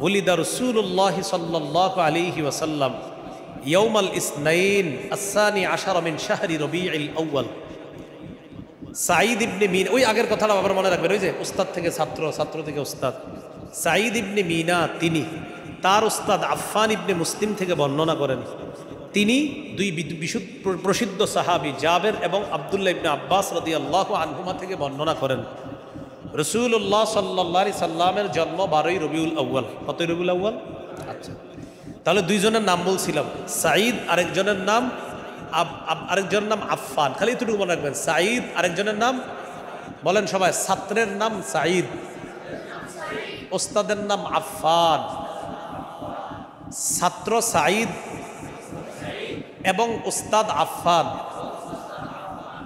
ওলিদা রাসূলুল্লাহ সাল্লাল্লাহু আলাইহি ওয়াসাল্লাম ইয়াউমাল ইসনাইন আস-সানি আশারা মিন শাহরি রবিউল আউয়াল। সাঈদ ইবনে মিনা, ওই আগের কথাটা আবার মনে রাখবেন, ওই যে উস্তাদ থেকে ছাত্র, ছাত্র থেকে উস্তাদ। সাঈদ ইবনে মিনা তিনি তার উস্তাদ আফফান ইবনে মুসলিম থেকে বর্ণনা করেন। তিনি দুই প্রসিদ্ধ সাহাবী জাবের এবং আব্দুল্লাহ ইবনে আব্বাস রাদিয়াল্লাহু আনহুমা থেকে বর্ণনা করেন, রাসূলুল্লাহ সাল্লাল্লাহু আলাইহি সাল্লামের জন্ম 12ই রবিউল আউয়াল। কতই রবিউল আউয়াল? আচ্ছা, তাহলে দুইজনের নাম বলছিলাম, সাঈদ আরেকজনের নাম আরেকজনের নাম আফফান। খালি এতটুকু মনে রাখবেন, সাঈদ আরেকজনের নাম বলেন সবাই। ছাত্রের নাম সাঈদ, ওস্তাদের নাম আফফান। ছাত্র সাঈদ এবং ওস্তাদ আফফান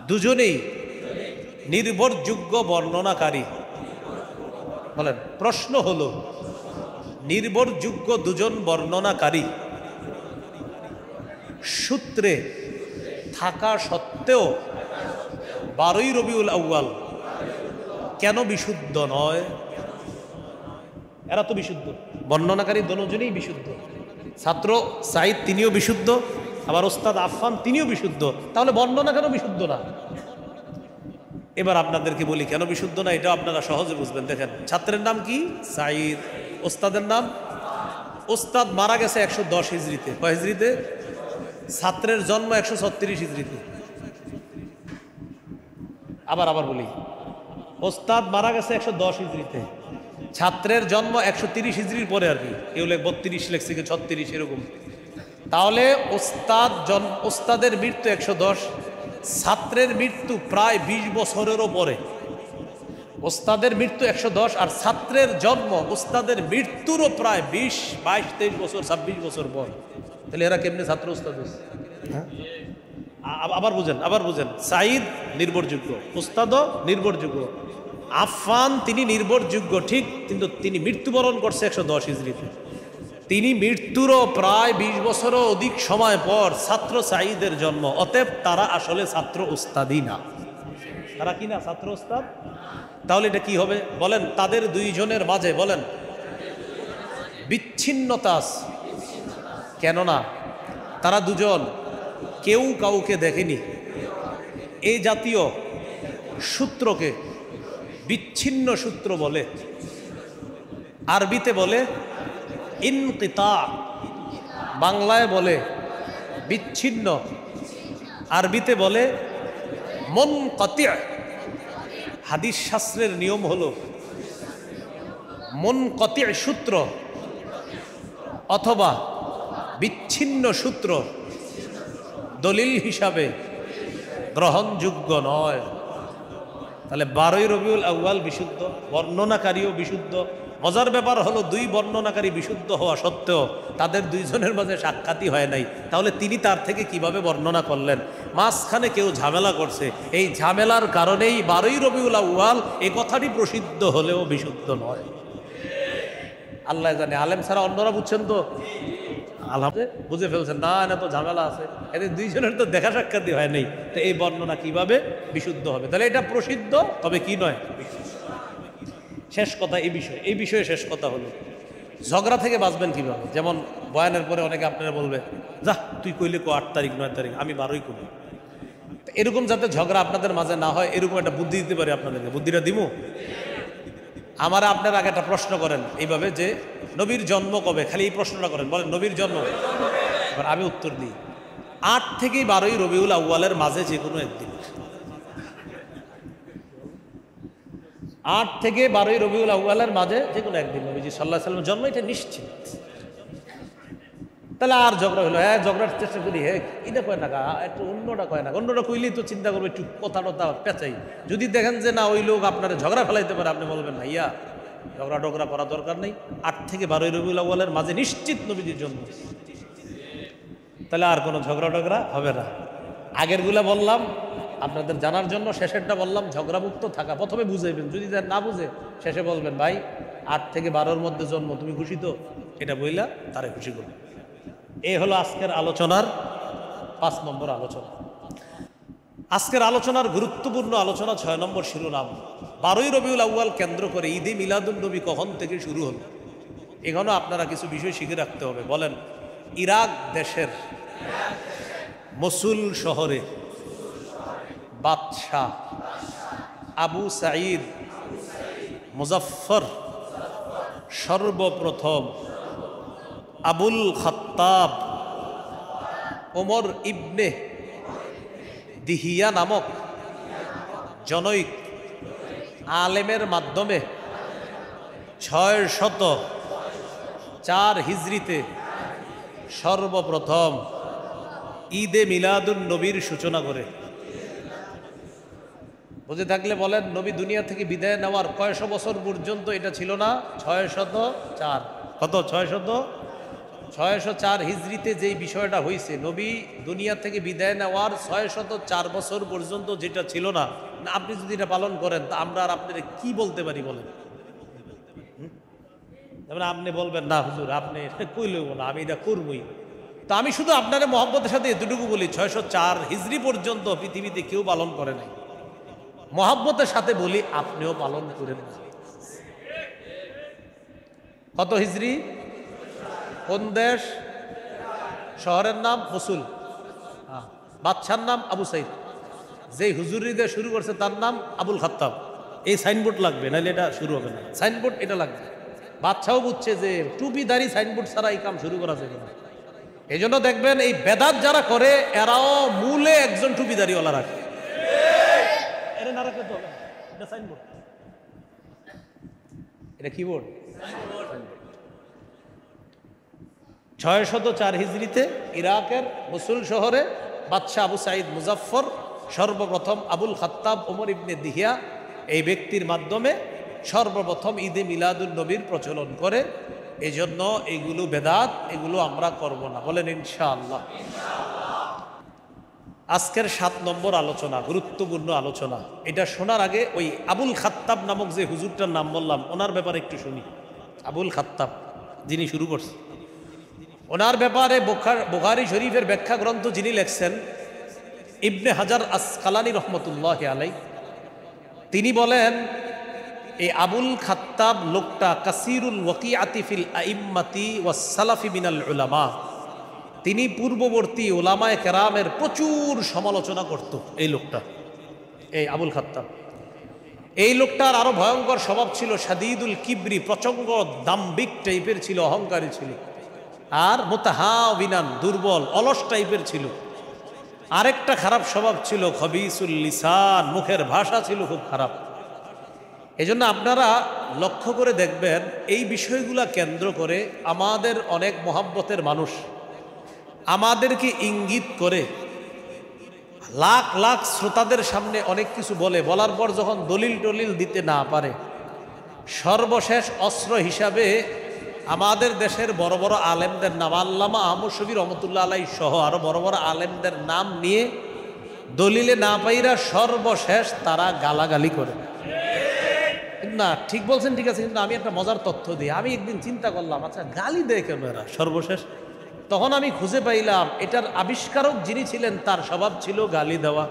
দুজনেই নির্ভরযোগ্য বর্ণনাকারী। বলেন, প্রশ্ন হলো নির্ভরযোগ্য দুজন বর্ণনাকারী সূত্রে থাকা সত্ত্বেও 12ই রবিউল আউয়াল কেন বিশুদ্ধ নয়? এরা তো বিশুদ্ধ, বর্ণনাকারী দুজনেই বিশুদ্ধ। ছাত্র সাঈদ তিনিও বিশুদ্ধ, আবার ওস্তাদ আফফান তিনিও বিশুদ্ধ, তাহলে বর্ণনা কেন বিশুদ্ধ না? এবার আপনাদেরকে বলি কেন বিশুদ্ধ না, এটা আপনারা সহজে বুঝবেন। দেখেন, ছাত্রের নাম কি? সাঈদ। ওস্তাদের নাম? ওস্তাদ মারা গেছে 110 হিজরিতে। কয় হিজরিতে? ছাত্রের জন্ম 136 হিজরিতে। আবার বলি, ওস্তাদ মারা গেছে 110 হিজরিতে, ছাত্রের জন্ম 130 হিজরির পরে আর কি, কেউ 32 লেখছে, 36 এরকম। তাহলে ওস্তাদের মৃত্যু 110, ছাত্রের মৃত্যু প্রায় 20 বছরেরও পরে। ওস্তাদের মৃত্যু 110 আর ছাত্রের জন্ম ওস্তাদের মৃত্যুরও প্রায় 20, 22, 23 বছর, 26 বছর পর। তাহলে এরা কেমনে ছাত্র ওস্তাদ হয়েছে? আবার বুঝেন, সাঈদ নির্ভরযোগ্য, ওস্তাদও নির্ভরযোগ্য। আফফান তিনি নির্ভরযোগ্য ঠিক, কিন্তু তিনি মৃত্যুবরণ করছে 110 হিজরিতে। তিনি মৃত্যুরও প্রায় 20 বছরও অধিক সময় পর ছাত্র সাঈদের জন্ম। অতএব তারা আসলে ছাত্র ওস্তাদই না। তারা কি না? ছাত্র ওস্তাদ। তাহলে এটা কি হবে বলেন? তাদের দুইজনের মাঝে বলেন বিচ্ছিন্নতা। কেননা তারা দুজন কেউ কাউকে দেখেনি। এই জাতীয় সূত্রকে বিচ্ছিন্ন সূত্র বলে, আরবিতে বলে ইনকিতা, বাংলায় বলে বিচ্ছিন্ন, আরবিতে বলে মুনকাতি'। হাদিস শাস্ত্রের নিয়ম হলো মুনকাতি' সূত্র অথবা বিচ্ছিন্ন সূত্র দলিল হিসাবে গ্রহণযোগ্য নয়। তাহলে 12ই রবিউল আউয়াল বিশুদ্ধ, বর্ণনাকারীও বিশুদ্ধ। মজার ব্যাপার হলো দুই বর্ণনাকারী বিশুদ্ধ হওয়া সত্ত্বেও তাদের দুইজনের মাঝে সাক্ষাৎই হয় নাই। তাহলে তিনি তার থেকে কিভাবে বর্ণনা করলেন? মাঝখানে কেউ ঝামেলা করছে, এই ঝামেলার কারণেই 12ই রবিউল আউয়াল এই কথাটি প্রসিদ্ধ হলেও বিশুদ্ধ নয়। আল্লাহ জানে, আলেম ছাড়া অন্যরা বুঝছেন তো। আলহামদুলিল্লাহ বুঝে ফেলছেন, না না তো ঝামেলা আছে, এদের দুইজনের তো দেখা সাক্ষাৎই হয় নাই, তো এই বর্ণনা কিভাবে বিশুদ্ধ হবে? তাহলে এটা প্রসিদ্ধ, তবে কি নয়। শেষ কথা এই বিষয়ে শেষ কথা হলো ঝগড়া থেকে বাঁচবেন কিভাবে। যেমন বয়ানের পরে অনেকে আপনারা বলবে, যা তুই কইলে 8 তারিখ 9 তারিখ, আমি 12ই করি। এরকম যাতে ঝগড়া আপনাদের মাঝে না হয়, এরকম একটা বুদ্ধি দিতে পারি আপনাদেরকে। বুদ্ধিটা দিমু? আমার আপনারা আগে একটা প্রশ্ন করেন এইভাবে যে নবীর জন্ম কবে, খালি এই প্রশ্নটা করেন, বলেন নবীর জন্ম। এবার আমি উত্তর দিই, 8 থেকে 12ই রবিউল আউয়ালের মাঝে যে কোনো একদিন। 8 থেকে 12ই রবিউল আউয়ালের মাঝে যে কোনো একদিন নবীজি সাল্লাল্লাহু আলাইহি ওয়াসাল্লামের জন্ম, এটা নিশ্চিত। তাহলে আর ঝগড়া হলো, হ্যাঁ ঝগড়ার চেষ্টা করি, হ্যাঁ এটা কয় না, একটু অন্যটা কয় না, অন্যটা কইলেই তো চিন্তা করবো একটু কথা টথা পেঁচাই। যদি দেখেন যে না ওই লোক আপনার ঝগড়া ফেলাইতে পারে, আপনি বলবেন ভাইয়া ঝগড়া টগড়া করা দরকার নেই, 8 থেকে 12ই রবিউল আউয়ালের মাঝে নিশ্চিত নবীজির জন্ম। তাহলে আর কোনো ঝগড়া টগড়া হবে না। আগেরগুলা বললাম আপনাদের জানার জন্য, শেষেরটা বললাম ঝগড়ামুক্ত থাকা। প্রথমে বুঝাইবেন, যদি না বুঝে শেষে বলবেন ভাই 8 থেকে 12-র মধ্যে জন্ম, তুমি খুশি তো? এটা বইলা তারে খুশি করবে। এই হলো আজকের আলোচনার 5 নম্বর আলোচনা। আজকের আলোচনার গুরুত্বপূর্ণ আলোচনা 6 নম্বর শিরোনাম, 12ই রবিউল আউয়াল কেন্দ্র করে ঈদে মিলাদুন নবী কখন থেকে শুরু হলো। এখানেও আপনারা কিছু বিষয় শিখে রাখতে হবে। বলেন, ইরাক দেশের মসুল শহরে বাদশাহ আবু সাঈদ মুজাফফর সর্বপ্রথম আবুল খাত্তাব ওমর ইবনে দিহিয়া নামক জনৈক আলেমের মাধ্যমে 604 হিজরিতে সর্বপ্রথম ঈদে মিলাদুন নবীর সূচনা করে। বুঝে থাকলে বলেন, নবী দুনিয়া থেকে বিদায় নেওয়ার কয়শো বছর পর্যন্ত এটা ছিল না? 604। কত? 604 হিজরিতে যেই বিষয়টা হয়েছে, নবী দুনিয়া থেকে বিদায় নেওয়ার 604 বছর পর্যন্ত যেটা ছিল না, আপনি যদি এটা পালন করেন তা আমরা আর আপনাদের কি বলতে পারি বলেন? আপনি বলবেন না হুজুর আপনি কইলেও না, আমি এটা করবই। তো আমি শুধু আপনার মহব্বতের সাথে এতটুকু বলি, 604 হিজরি পর্যন্ত পৃথিবীতে কেউ পালন করে নাই। মহব্বতের সাথে বলি, আপনিও পালন করেন না। কত হিজরি? কোন দেশ? শহরের নাম মসুল, বাদশার নাম আবু সাইদ, যেই হুজুরি দিয়ে শুরু করছে তার নাম আবুল খাত্তাব। এই সাইনবোর্ড লাগবে, নাহলে এটা শুরু হবে না। সাইনবোর্ড এটা লাগবে। বাদশাও বুঝছে যে টুপিদারি সাইনবোর্ড ছাড়া এই কাম শুরু করা যাবে না। এই জন্য দেখবেন এই বেদাত যারা করে এরাও মূলে একজন টুপিদারিওয়ালা রাখে। এটা না রাখলে তো হবে না। এটা সাইনবোর্ড, এটা কিবোর্ড। 604 হিজরিতে ইরাকের মসুল শহরে বাদশাহ আবু সাঈদ মুজাফফর সর্বপ্রথম আবুল খাত্তাব ওমর ইবনে দিহিয়া এই ব্যক্তির মাধ্যমে সর্বপ্রথম ঈদে মিলাদুন নবীর প্রচলন করে। এই জন্য এগুলো বেদাত, এগুলো আমরা করব না। বলেন ইনশাআল্লাহ। আজকের 7 নম্বর আলোচনা, গুরুত্বপূর্ণ আলোচনা। এটা শোনার আগে ওই আবুল খাত্তাব নামক যে হুজুরটার নাম বললাম, ওনার ব্যাপারে একটু শুনি। আবুল খাত্তাব যিনি শুরু করছেন, ওনার ব্যাপারে বুখারী শরীফের ব্যাখ্যা গ্রন্থ যিনি লেখছেন, ইবনে হাজার আসকালানী রহমতুল্লাহ আলাই, তিনি বলেন এই আবুল খাত্তাব লোকটা কাসিরুল ওয়াকিআতি ফিল আইম্মাতি ওয়াস সালাফি মিনাল উলামা, তিনি পূর্ববর্তী উলামায়ে কেরামের প্রচুর সমালোচনা করত। এই লোকটা, এই আবুল খাত্তাব, এই লোকটার আরো ভয়ঙ্কর স্বভাব ছিল, শাদীদুল কিবরি, প্রচণ্ড দাম্ভিক টাইপের ছিল, অহংকারী ছিল। আর মুতাহাবিনান, দুর্বল অলস টাইপের ছিল। আরেকটা খারাপ স্বভাব ছিল খবিসুল লিসান, মুখের ভাষা ছিল খুব খারাপ। এজন্য আপনারা লক্ষ্য করে দেখবেন এই বিষয়গুলা কেন্দ্র করে আমাদের অনেক মহব্বতের মানুষ আমাদেরকে ইঙ্গিত করে লাখ লাখ শ্রোতাদের সামনে অনেক কিছু বলে, বলার পর যখন দলিল টলিল দিতে না পারে, সর্বশেষ অস্ত্র হিসাবে আমাদের দেশের বড় বড় আলেমদের নাম, আল্লামা আহমদ শফী রহমতুল্লাহ আলাই সহ আরো বড় বড় আলেমদের নাম নিয়ে দলিলে না পাইরা সর্বশেষ তারা গালাগালি করে। না ঠিক বলছেন, ঠিক আছে, কিন্তু আমি একটা মজার তথ্য দিই। আমি একদিন চিন্তা করলাম, আচ্ছা গালি দেয় কেন এরা? সর্বশেষ তখন আমি খুঁজে পাইলাম এটার আবিষ্কারক যিনি ছিলেন তার স্বভাব ছিল গালি দেওয়া,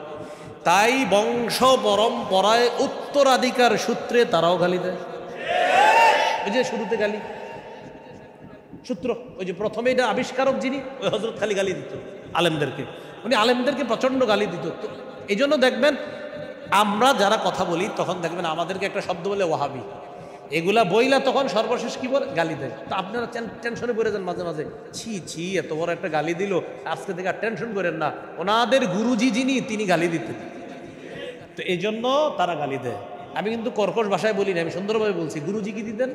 তাই বংশ পরম্পরায় উত্তরাধিকার সূত্রে তারাও গালি দেয়। ওই যে শুরুতে গালি সূত্র, ওই যে প্রথমে এটা আবিষ্কারক যিনি, ওই হযরত খালি গালি দিত আলেমদেরকে, উনি আলেমদেরকে প্রচন্ড গালি দিত। তো এই জন্য দেখবেন আমরা যারা কথা বলি তখন দেখবেন আমাদেরকে একটা শব্দ বলে ওয়াহাবি, এগুলা বইলা তখন সর্বশেষ কি বলে গালি দেয়। তো আপনারা টেনশনে পড়ে যান মাঝে মাঝে, ছি ছি এত বড় একটা গালি দিল, আজকে থেকে আর টেনশন করেন না, ওনাদের গুরুজি যিনি তিনি গালি দিতেন। তো এই জন্য তারা গালি দেয়। আমি কিন্তু কর্কশ ভাষায় বলি না, আমি সুন্দরভাবে বলছি। গুরুজি কি দিতেন?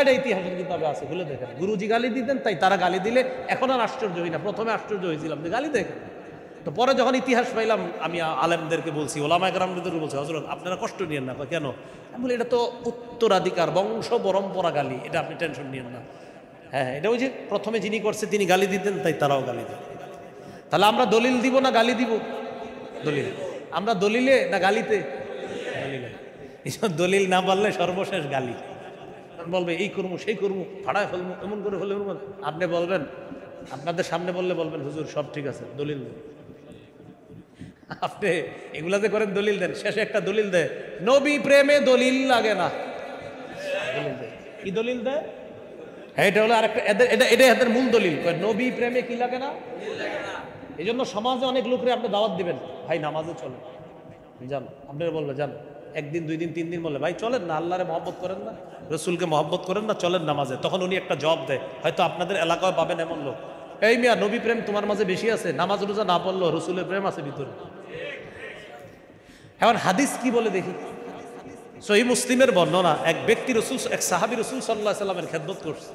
এটা ইতিহাসের কিতাবে আছে, খুলে দেখেন। গুরুজি গালি দিতেন, তাই তারা গালি দিলে এখন আর আশ্চর্য হই না। প্রথমে আশ্চর্য হয়েছিলাম যে গালি দেখেন, তো পরে যখন ইতিহাস পাইলাম আমি আলেমদেরকে বলছি, ওলামায়ে কেরামদেরকে বলছি, হযরত আপনারা কষ্ট নিয়েন না। কেন? আমি বলি এটা তো উত্তরাধিকার বংশ পরম্পরা গালি, এটা আপনি টেনশন নিয়েন না। হ্যাঁ, এটা ওই যে প্রথমে যিনি করছে তিনি গালি দিতেন, তাই তারাও গালি দেন। তাহলে আমরা দলিল দিব না গালি দিব? দলিল। আমরা দলিলে না গালিতে? দলিলে। এইসব দলিল না পারলে সর্বশেষ গালি। বলবে এই করবো সেই করবো, ফাড়ায় ফেলবো, এমন করে ফেলবো। আপনি বলবেন, আপনাদের সামনে বললে বলবেন হুজুর সব ঠিক আছে, দলিল দেন। আপনি এগুলাতে করেন দলিল দেন, শেষে একটা দলিল দেয় নবী প্রেমে দলিল লাগে না। দলিল দেয় কি? দলিল দেয়? হ্যাঁ, এটা হলো আরেকটা এটা এদের মূল দলিল, নবী প্রেমে কি লাগে না। এই জন্য সমাজে অনেক লোকরে আপনি দাওয়াত দিবেন, ভাই নামাজে চলেন, যান। আপনারা বলবে যান, একদিন দুই দিন তিন দিন বললে ভাই চলেন না, আল্লাহরে মহব্বত করেন না, রসুলকে মহব্বত করেন না, চলেন নামাজে। তখন উনি একটা জবাব দেয়, হয়তো আপনাদের এলাকায় পাবেন এমন লোক, এই মিয়া নবী প্রেম তোমার মাঝে বেশি আছে, নামাজ রোজা না পড়লো রসুলের প্রেম আছে ভিতরে। এখন হাদিস কি বলে দেখি। সহিহ মুসলিমের বর্ণনা, এক ব্যক্তি এক সাহাবী রসুল সাল্লাল্লাহু আলাইহি সাল্লামের খেদমত করছে।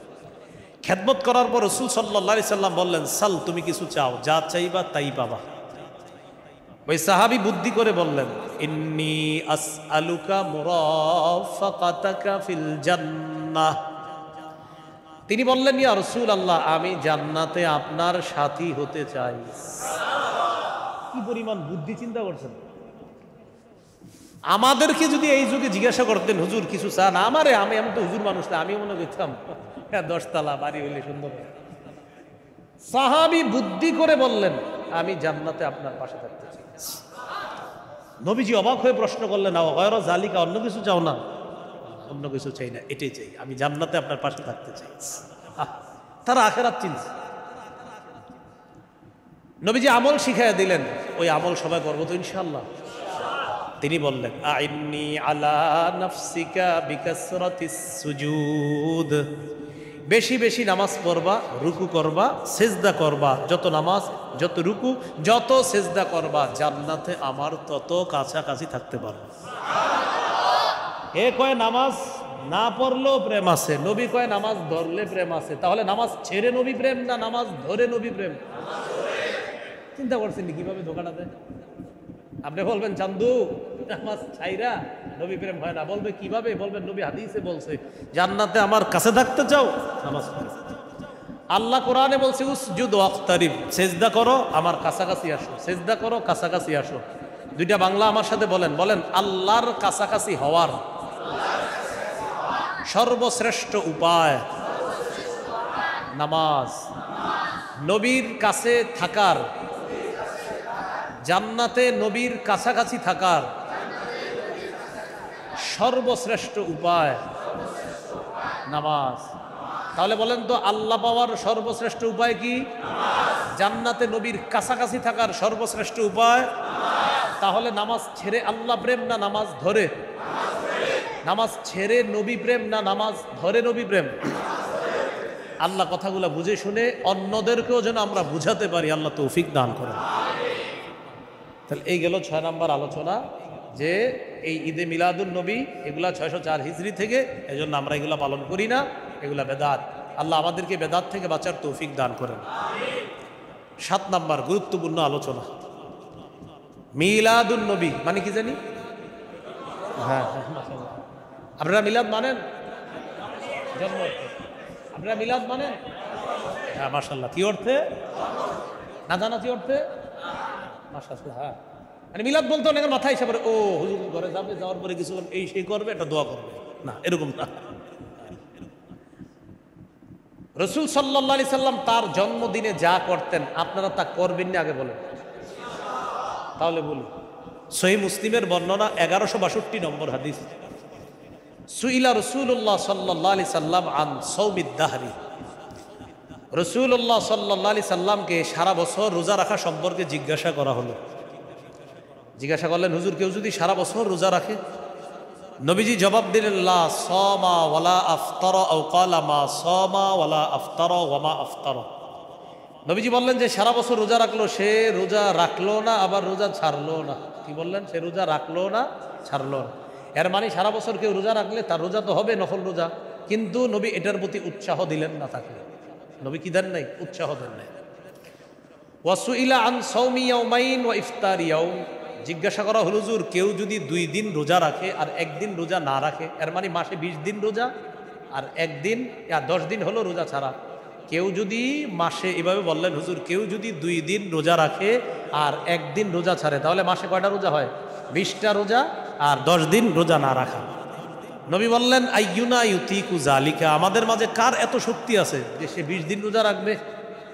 খেদমত করার পর রসুল সাল্লাল্লাহু আলাইহি সাল্লাম বললেন, সাল, তুমি কিছু চাও, যা চাইবা তাই পাবা। ওই সাহাবী বুদ্ধি করে বললেন, ইন্নী আসআলুকা মুরাফাকাতাকা ফিল জান্নাহ। তিনি বললেন, ইয়া রাসূলুল্লাহ, আমি জান্নাতে আপনার সাথী হতে চাই। কি পরিমাণ বুদ্ধি চিন্তা করছেন। আমাদেরকে যদি এই যুগে জিজ্ঞাসা করতেন হুজুর কিছু চান, আমি তো হুজুর মানুষ না, আমি মনে করতাম 10 তলা বাড়ি হইলে সুন্দর। সাহাবী বুদ্ধি করে বললেন, আমি জান্নাতে আপনার পাশে থাকতে চাই। নবীজি অবাক হয়ে প্রশ্ন করলেন, গায়রা যালিকা, অন্য কিছু চাও না? অন্য কিছু চাই না, এটাই চাই, আমি জান্নাতে আপনার পাশে থাকতে চাই। তারা আখিরাত চিন্তা। নবীজি আমল শিখাইয়া দিলেন, ওই আমল সবাই করবো তো ইনশাআল্লাহ। তিনি বললেন, আইন্নি আলা নাফসিকা বিকাসরাতিস সুজুদ, বেশি বেশি নামাজ পড়বা, রুকু করবা, সেজদা করবা। যত নামাজ, যত রুকু, যত সেজদা করবা, জান্নাতে আমার তত কাছাকাছি থাকতে পারবে। এ কয় নামাজ না পড়লেও প্রেম আছে, নবী কয় নামাজ ধরলে প্রেম আছে। তাহলে নামাজ ছেড়ে নবী প্রেম না নামাজ ধরে নবী প্রেম? চিন্তা করছেন কিভাবে ধোকাটা দেয়। আপনি বলবেন চান্দু নামাজ ছাইরা নবী প্রেম হয় না, বলবে কিভাবে? বলবেন নবী হাদিসে বলছে, জান্নাতে আমার কাছে থাকতে চাও, নামাজ পড়ো। আল্লাহ কোরআনে বলছে, উসজুদ ওয়াক্তারিব, সেজদা করো আমার কাছাকাছি আসো, সেজদা করো কাছাকাছি আসো। দুইটা বাংলা আমার সাথে বলেন, বলেন আল্লাহর কাছাকাছি হওয়ার সর্বশ্রেষ্ঠ উপায় নামাজ। নবীর কাছে থাকার, জান্নাতে নবীর কাছাকাছি থাকার সর্বশ্রেষ্ঠ উপায় নামাজ। তাহলে বলেন তো আল্লাহ পাওয়ার সর্বশ্রেষ্ঠ উপায় কি? জান্নাতে নবীর কাছাকাছি থাকার সর্বশ্রেষ্ঠ উপায়। তাহলে নামাজ ছেড়ে আল্লাহ প্রেম না নামাজ ধরে? নামাজ ছেড়ে নবী প্রেম না নামাজ ধরে নবী প্রেম? আল্লাহ কথাগুলো বুঝে শুনে অন্যদেরকেও যেন আমরা বুঝাতে পারি, আল্লাহ তৌফিক দান করেন। তাহলে এই গেল 6 নম্বর আলোচনা, যে এই ঈদে মিলাদুন নবী এগুলা 604 হিজরি থেকে, এজন্য আমরা এগুলা পালন করি না, এগুলা বেদাত। আল্লাহ আমাদেরকে বেদাত থেকে বাঁচার তৌফিক দান করেন। 7 নম্বর গুরুত্বপূর্ণ আলোচনা, মিলাদুন নবী মানে কি জানি? হ্যাঁ, আপনারা মিলাদ মানেন? জন্ম অর্থে আপনারা মিলাদ মানেন? হ্যাঁ মাশাআল্লাহ। কি অর্থে? না জানা কি অর্থে? মাশাআল্লাহ। হ্যাঁ, মানে মিলাদ বলতে অনেকের মাথায় এসে পড়ে, ও হুজুর ঘরে যাবে, যাওয়ার পরে কিছু এই সেই করবে, একটা দোয়া করবে, না এরকম না। রসুল সাল্লাল্লাহু আলাইহি সাল্লাম তার জন্মদিনে যা করতেন আপনারা তা করবেন না আগে বলেন, তাহলে বলুন। সহিহ মুসলিমের বর্ণনা 1162 নম্বর হাদিস। সুইলা রাসূলুল্লাহ সাল্লাল্লাহু আলাইহি সাল্লাম আন সাওমিদ দাহরি। রাসূলুল্লাহ সাল্লাল্লাহু আলাইহি সাল্লামকে সারা বছর রোজা রাখা সম্পর্কে জিজ্ঞাসা করা হলো। জিজ্ঞাসা করলেন, হুজুর কেউ যদি সারা বছর রোজা রাখে? নবীজি জবাব দিলেন, লা সামা ওয়ালা আফতারা আও ক্বালা মা সামা ওয়ালা আফতারা ওয়া মা আফতারা। নবীজি বললেন যে সারা বছর রোজা রাখলো, সে রোজা রাখলো না আবার রোজা ছাড়লো না। কি বললেন? সে রোজা রাখলো না, ছাড়লো না। এর মানে সারা বছর কেউ রোজা রাখলে তার রোজা তো হবে, নফল রোজা। কিন্তু নবী এটার প্রতি উৎসাহ দিলেন না তাকে। নবী কি দেন নাই? উৎসাহ দেন নাই। ওয়াসুইলা আন সাওমি ইয়াউমাইন ওয়া ইফতারি ইয়াউম। জিজ্ঞাসা করা হলো, হুজুর কেউ যদি 2 দিন রোজা রাখে আর 1 দিন রোজা না রাখে, এর মানে মাসে 20 দিন রোজা আর 1 দিন 10 দিন হলো রোজা ছাড়া। কেউ যদি মাসে, এভাবে বললেন হুজুর, কেউ যদি 2 দিন রোজা রাখে আর 1 দিন রোজা ছাড়ে, তাহলে মাসে কয়টা রোজা হয়? 20টা রোজা আর 10 দিন রোজা না রাখা। নবী বললেন, আইয়ুনা ইউতিকু জালিকা। আমাদের মাঝে কার এত শক্তি আছে যে সে 20 দিন রোজা রাখবে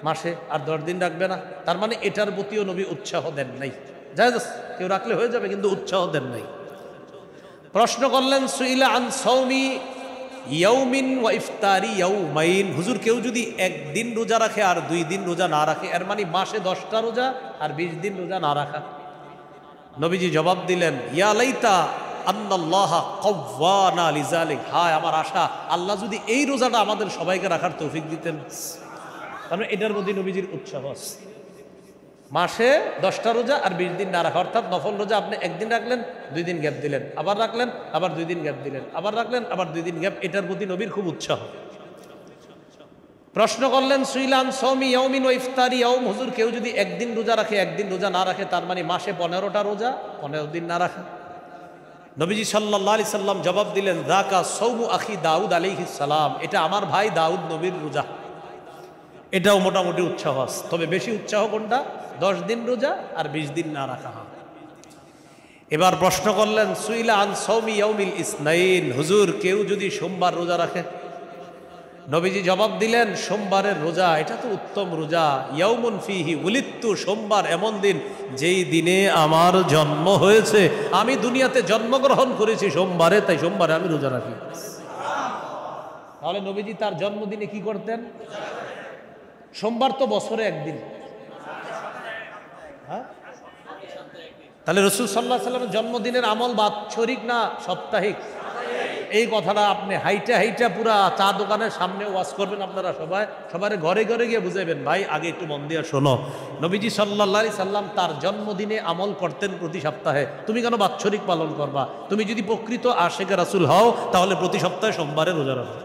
মাসে আর 10 দিন রাখবে না? তার মানে এটার প্রতিও নবী উৎসাহ দেন নাই। জায়েজ, কেউ রাখলে হয়ে যাবে, কিন্তু উৎসাহ দেন নাই। প্রশ্ন করলেন, সুইলা আন সাওমি ইয়াউমিন ওয়া ইফতারি ইয়াউমাইন। হুজুর কেউ যদি 1 দিন রোজা রাখে আর 2 দিন রোজা না রাখে, এর মানে মাসে 10টা রোজা আর 20 দিন রোজা না রাখা। নবীজি জবাব দিলেন, ইয়া লাইতা আন্নাল্লাহ কাওয়ানা লিজালিক। হায় আমার আশা, আল্লাহ যদি এই রোজাটা আমাদের সবাইকে রাখার তৌফিক দিতেন। তার মানে এটার মধ্যে নবীজির উৎসাহ আছে। মাসে 10টা রোজা আর 20 দিন না রাখা, অর্থাৎ নফল রোজা আপনি 1 দিন রাখলেন, 2 দিন গ্যাপ দিলেন, আবার রাখলেন, আবার 2 দিন গ্যাপ দিলেন, আবার রাখলেন, আবার 2 দিন গ্যাপ। এটার প্রতি নবীর খুব উৎসাহ। প্রশ্ন করলেন, সুইলান সাওমি ইয়াউমিন ওয়া ইফতারি ইয়াউম। হুজুর কেউ যদি 1 দিন রোজা রাখে 1 দিন রোজা না রাখে, তার মানে মাসে 15টা রোজা 15 দিন না রাখা। নবীজি সাল্লাল্লাহু আলাইহি সাল্লাম জবাব দিলেন, যাকা সাওমু আখি দাউদ আলাইহিস সালাম। এটা আমার ভাই দাউদ নবীর রোজা। এটাও মোটামুটি উৎসাহ আছে, তবে বেশি উৎসাহ কোনটা? 10 দিন রোজা আর 20 দিন না রাখা। এবার প্রশ্ন করলেন, সুইলা আন সাওমি ইয়াউমিল ইসনাইন। হুজুর কেউ যদি সোমবার রোজা রাখে? নবীজি জবাব দিলেন, সোমবারের রোজা এটা তো উত্তম রোজা। ইয়াউমুন ফিহি উলিদতু। সোমবার এমন দিন যেই দিনে আমার জন্ম হয়েছে, আমি দুনিয়াতে জন্মগ্রহণ করেছি সোমবারে, তাই সোমবারে আমি রোজা রাখি। তাহলে নবীজি তার জন্মদিনে কি করতেন? সোমবার তো বছরে 1 দিন। হ্যাঁ, তাহলে রাসূল সাল্লাল্লাহু আলাইহি সাল্লামের জন্মদিনের আমল বাৎসরিক না সাপ্তাহিক? এই কথাটা আপনি হাইটা পুরা চা দোকানের সামনে ওয়াজ করবেন। আপনারা সবার ঘরে ঘরে গিয়ে বুঝাইবেন, ভাই আগে একটু মন দিয়ে শোনো, নবীজি সাল্লাল্লাহু আলাইহি সাল্লাম তার জন্মদিনে আমল করতেন প্রতি সপ্তাহে। তুমি কেন বাৎসরিক পালন করবা? তুমি যদি প্রকৃত আশিকে রাসূল হও, তাহলে প্রতি সপ্তাহে সোমবারে রোজা রাখো।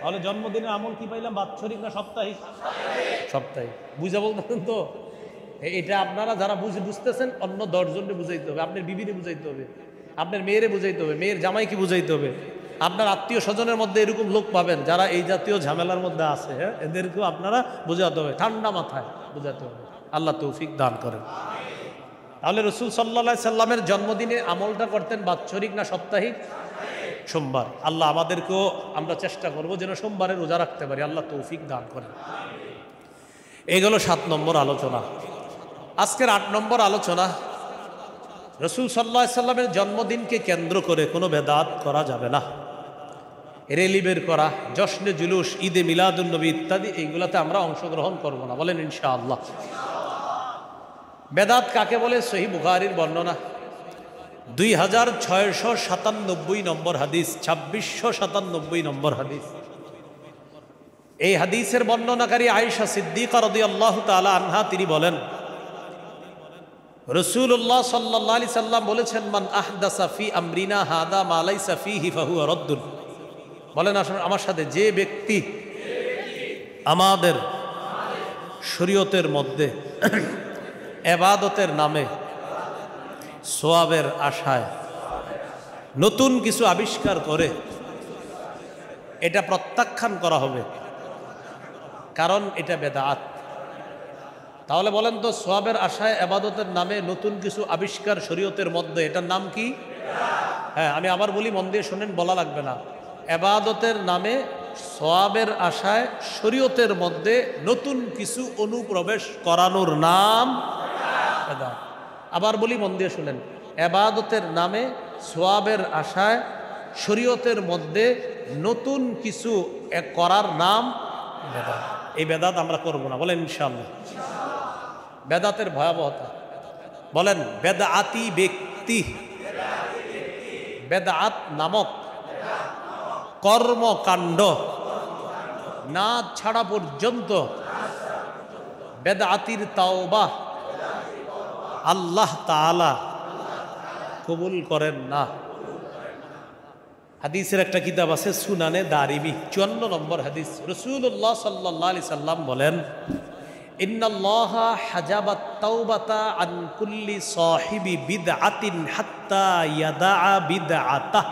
তাহলে জন্মদিনের আমল কি পাইলাম? বাৎসরিক না সাপ্তাহিক? সাপ্তাহিক। বুঝা বলতেন তো? এটা আপনারা যারা বুঝতেছেন, অন্য 10 জনকে বুঝাইতে হবে। আপনার বিবিরে বুঝাইতে হবে, আপনার মেয়েরে বুঝাইতে হবে, মেয়ের জামাইকে বুঝাইতে হবে। আপনার আত্মীয় স্বজনের মধ্যে এরকম লোক পাবেন যারা এই জাতীয় ঝামেলার মধ্যে আছে, হ্যাঁ, এদেরকেও আপনারা বুঝাতে হবে, ঠান্ডা মাথায় বুঝাতে হবে। আল্লাহ তৌফিক দান করেন। তাহলে রাসূল সাল্লাল্লাহু আলাইহি সাল্লামের জন্মদিনে আমলটা করতেন বাৎসরিক না সাপ্তাহিক? সোমবার। আল্লাহ আমাদেরকেও, আমরা চেষ্টা করব যেন সোমবারে রোজা রাখতে পারি। আল্লাহ তৌফিক দান করেন। এই গেল 7 নম্বর আলোচনা। আজকের 8 নম্বর আলোচনা, রাসূল সাল্লাল্লাহু আলাইহি সাল্লামের জন্মদিনকে কেন্দ্র করে কোনো বেদাত করা যাবে না। রেলি বের করা, জশ্নে জুলুস, ঈদে মিলাদুন নবী ইত্যাদি, এইগুলাতে আমরা অংশগ্রহণ করব না। বলেন ইনশাআল্লাহ। বেদাত কাকে বলে? সহিহ বুখারীর বর্ণনা 2697 নম্বর হাদিস, 2697 নম্বর হাদিস। এই হাদিসের বর্ণনাকারী আয়েশা সিদ্দিকা রাদিয়াল্লাহু তাআলা আনহা, তিনি বলেন, রাসূলুল্লাহ সাল্লাল্লাহু আলাইহি সাল্লাম বলেছেন, মান আহদাসা ফি আমরিনা হাদা মা লাইসা ফিহি ফাহুয়া রাদ্দুন। বলেন আমার সাথে, যে ব্যক্তি আমাদের শরীয়তের মধ্যে ইবাদতের নামে সওয়াবের আশায় নতুন কিছু আবিষ্কার করে, এটা প্রত্যাখ্যান করা হবে, কারণ এটা বেদাত। তাহলে বলেন তো, সওয়াবের আশায় ইবাদতের নামে নতুন কিছু আবিষ্কার শরীয়তের মধ্যে, এটার নাম কি? হ্যাঁ, আমি আবার বলি, মন দিয়ে শোনেন, বলা লাগবে না। ইবাদতের নামে সওয়াবের আশায় শরীয়তের মধ্যে নতুন কিছু অনুপ্রবেশ করানোর নাম বেদাত। আবার বলি, মন দিয়ে শুনেন, ইবাদতের নামে সওয়াবের আশায় শরীয়তের মধ্যে নতুন কিছু করার নাম বেদাত। এই বেদাত আমরা করব না, বলেন ইনশাআল্লাহ। বেদাতের ভয়াবহতা, বলেন বেদাতি ব্যক্তি, বেদাত নামক কর্মকাণ্ড না ছাড়া পর্যন্ত বেদাতির তাওবা আল্লাহ তাআলা কবুল করেন না। হাদিসের একটা কিতাব আছে সুনানে দারিমি, 54 নম্বর হাদিস। রাসূলুল্লাহ সাল্লাল্লাহু আলাইহি সাল্লাম বলেন, ইন্নাল্লাহা হাজাবাত তাওবাতা আন কুল্লি সাহিবি বিদআতিন হাত্তা ইয়াদা বিদআতাহ।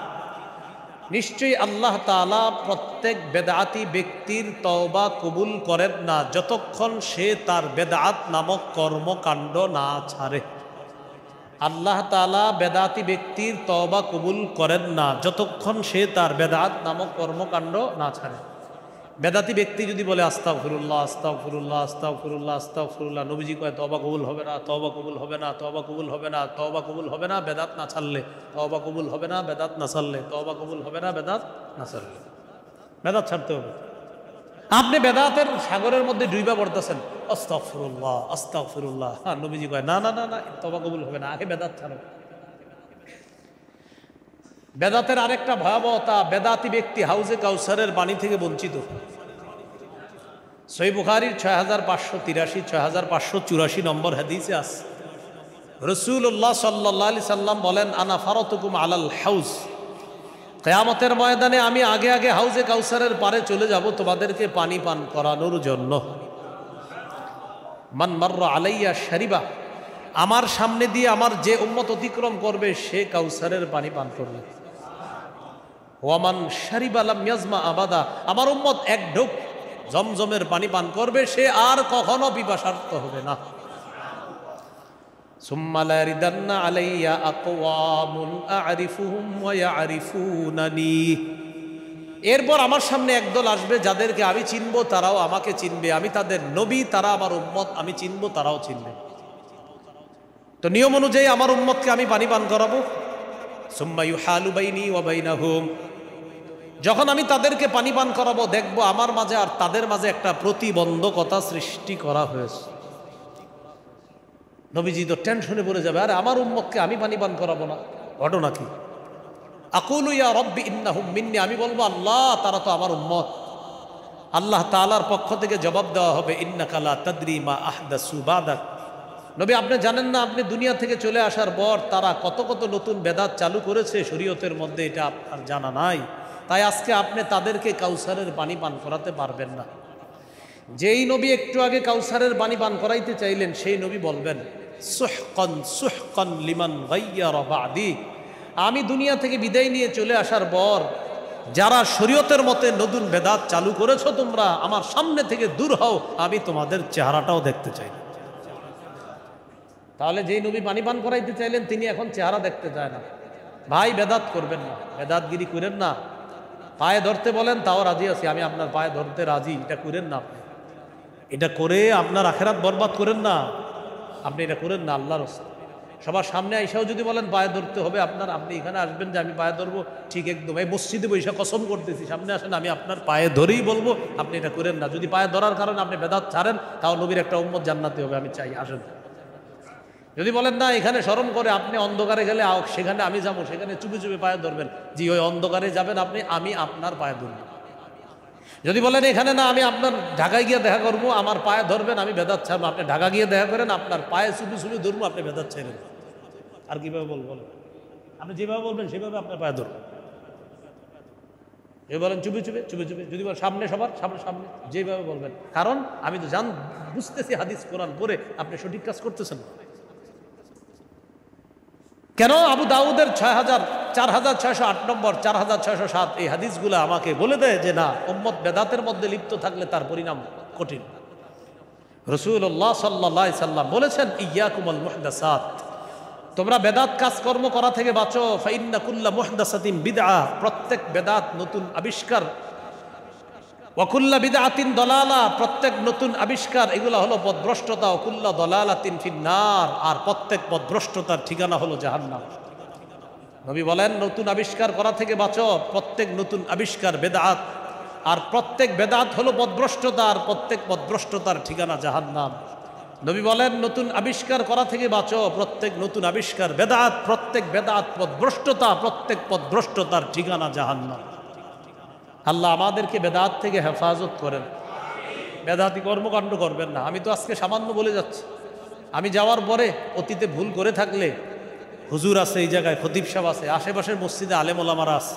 নিশ্চয়ই আল্লাহ তাআলা প্রত্যেক বেদাতি ব্যক্তির তওবা কবুল করেন না যতক্ষণ সে তার বেদাত নামক কর্মকাণ্ড না ছাড়ে। আল্লাহ তাআলা বেদাতি ব্যক্তির তওবা কবুল করেন না যতক্ষণ সে তার বেদাত নামক কর্মকাণ্ড না ছাড়ে। বেদাতি ব্যক্তি যদি বলে আস্তাগফিরুল্লাহ আস্তাগফিরুল্লাহ আস্তাগফিরুল্লাহ আস্তাগফিরুল্লাহ, নবীজি কয় তওবা কবুল হবে না, তওবা কবুল হবে না, তওবা কবুল হবে না, তওবা কবুল হবে না বেদাত না ছাড়লে, তওবা কবুল হবে না বেদাত না ছাড়লে, তওবা কবুল হবে না বেদাত না ছাড়লে। বেদাত ছাড়তে হবে। আপনি বেদাতের সাগরের মধ্যে ডুইবা পড়তেছেন, আস্তাগফিরুল্লাহ আস্তাগফিরুল্লাহ, নবীজি কয় না না না না, তওবা কবুল হবে না, আগে বেদাত ছাড়ো। বেদাতের আরেকটা ভয়াবহতা, বেদাতি ব্যক্তি হাউজে কাউসারের পানি থেকে বঞ্চিত। সহিহ বুখারীর 6583 6584 নম্বর হাদিসে আছে, রাসূলুল্লাহ সাল্লাল্লাহু আলাইহি সাল্লাম বলেন, আনা ফারাতুকুম আলাল হাউজ, কিয়ামতের ময়দানে আমি আগে আগে হাউজে কাউসারের পারে চলে যাব তোমাদেরকে পানি পান করানোর জন্য। মান মাররা আলাইয়া শারিবা, আমার সামনে দিয়ে আমার যে উম্মত অতিক্রম করবে সে কাউসারের পানি পান করবে। ওয়ামান শারিবা লাম ইয়াজমা আবাদা, আমার উম্মত এক ঢোক জমজমের পানি পান করবে, সে আর কখনো পিপাসার্ত হবে না। সুম্মা লা ইয়ারিদান্না আলাইয়া আকওয়ামুন আ'রিফুহুম ওয়া ইয়া'রিফুনানি, এরপর আমার সামনে একদল আসবে যাদেরকে আমি চিনব, তারাও আমাকে চিনবে, আমি তাদের নবী, তারা আমার উম্মত, আমি চিনব, তারাও চিনবে। তো নিয়ম অনুযায়ী আমার উম্মতকে আমি পানি পান করাবো। সুম্মা ইউহালু বাইনি ওয়া বাইনাহুম, যখন আমি তাদেরকে পানি পান করাবো দেখবো আমার মাঝে আর তাদের মাঝে একটা প্রতিবন্ধকতা সৃষ্টি করা হয়েছে। নবীজি তো টেনশনে পড়ে যাবে, আরে আমার উম্মতকে আমি পানি পান করাবো না, ঘটনা কি? আকুলু ইয়া রব্বি ইন্নাহুম মিন্নি, আমি বলবো আল্লাহ তারা তো আমার উম্মত। আল্লাহ তাআলার পক্ষ থেকে জবাব দেওয়া হবে, ইন্নাকা লা তাদরি মা আহদাসু বাদাক, নবী আপনি জানেন না, আপনি দুনিয়া থেকে চলে আসার পর তারা কত কত নতুন বেদাত চালু করেছে শরীয়তের মধ্যে, এটা আপনার জানা নাই। তাই আজকে আপনি তাদেরকে কাউসারের পানি পান করাতে পারবেন না। যেই নবী একটু আগে কাউসারের পানি পান করাইতে চাইলেন সেই নবী বলবেন, সুহকান সুহকান লিমান গায়্যারা বাদি, আমি দুনিয়া থেকে বিদায় নিয়ে চলে আসার পর যারা শরীয়তের মতে নতুন বেদাত চালু করেছো তোমরা আমার সামনে থেকে দূর হও, আমি তোমাদের চেহারাটাও দেখতে চাই না। তাহলে যেই নবী পানি পান করাইতে চাইলেন তিনি এখন চেহারা দেখতে চায় না। ভাই বেদাত করবেন না, বেদাতগিরি করেন না। পায়ে ধরতে বলেন তাও রাজি আছি, আমি আপনার পায়ে ধরতে রাজি, এটা করেন না। আপনি এটা করে আপনার আখেরাত বরবাদ করেন না, আপনি এটা করেন না আল্লাহর রাস্তায়। সবার সামনে আইসাও যদি বলেন পায়ে ধরতে হবে আপনার, আপনি এখানে আসবেন যে আমি পায়ে ধরবো, ঠিক একদম এই মসজিদে বৈশা কসম করতেছি, সামনে আসেন আমি আপনার পায়ে ধরেই বলবো, আপনি এটা করেন না। যদি পায়ে ধরার কারণে আপনি বেদাত ছাড়েন তাও নবীর একটা উম্মত জান্নাতি হবে, আমি চাই, আসেন। যদি বলেন না এখানে শরম করে, আপনি অন্ধকারে গেলে সেখানে আমি যাবো, সেখানে চুপে চুপে পায়ে ধরবেন, জি ওই অন্ধকারে যাবেন আপনি, আমি আপনার পায়ে ধরবো। যদি বলেন এখানে না, আমি আপনার ঢাকায় গিয়ে দেখা করবো, আমার পায়ে ধরবেন, আমি বেদাত ছাড়বো, আপনি ঢাকা গিয়ে দেখা করেন, আপনার পায়ে চুপে চুপে ধরবো, আপনি বেদাত ছেড়েন। আর কিভাবে বলবো? আপনি যেভাবে বলবেন সেভাবে আপনার পায়ে ধরবেন। এ বলেন চুপে চুপে চুপে চুপে, যদি বলেন সামনে সবার সামনে সামনে, যেভাবে বলবেন, কারণ আমি তো বুঝতেছি হাদিস কোরআন পড়ে আপনি সঠিক কাজ করতেছেন। কেন? আবু দাউদের 4608 নম্বর 4607 এই হাদিসগুলো আমাকে বলে দেয় যে না, উম্মত বেদাতের মধ্যে লিপ্ত থাকলে তার পরিণাম কঠিন। রাসূলুল্লাহ সাল্লাল্লাহু আলাইহি সাল্লাম বলেছেন, ইয়্যাকুমুল মুহদাসাত, তোমরা বেদাত কাজকর্ম করা থেকে বাঁচো। ফাইন্না কুল্লা মুহদাসাতিন বিদআ, প্রত্যেক বেদাত নতুন আবিষ্কার। ওয়াকুল্লা বিদআতিন দলালা, প্রত্যেক নতুন আবিষ্কার এগুলা হলো পথভ্রষ্টতা। ওয়াকুল্লা দলালাতিন ফিন্নার, আর প্রত্যেক পথভ্রষ্টতার ঠিকানা হলো জাহান্নাম। নবী বলেন নতুন আবিষ্কার করা থেকে বাঁচো, প্রত্যেক নতুন আবিষ্কার বেদাত, আর প্রত্যেক বেদাত হলো পথভ্রষ্টতা, আর প্রত্যেক পথভ্রষ্টতার ঠিকানা জাহান্নাম। নবী বলেন নতুন আবিষ্কার করা থেকে বাঁচো, প্রত্যেক নতুন আবিষ্কার বেদাত, প্রত্যেক বেদাত পথভ্রষ্টতা, প্রত্যেক পথভ্রষ্টতার ঠিকানা জাহান্নাম। আল্লাহ আমাদেরকে বেদাত থেকে হেফাজত করেন, বেদাতি কর্মকাণ্ড করবেন না। আমি তো আজকে সামান্য বলে যাচ্ছি, আমি যাওয়ার পরে অতীতে ভুল করে থাকলে হুজুর আছে এই জায়গায়, খতিব সাহেব আছে, আশেপাশের মসজিদে আলেম ওলামারা আছে,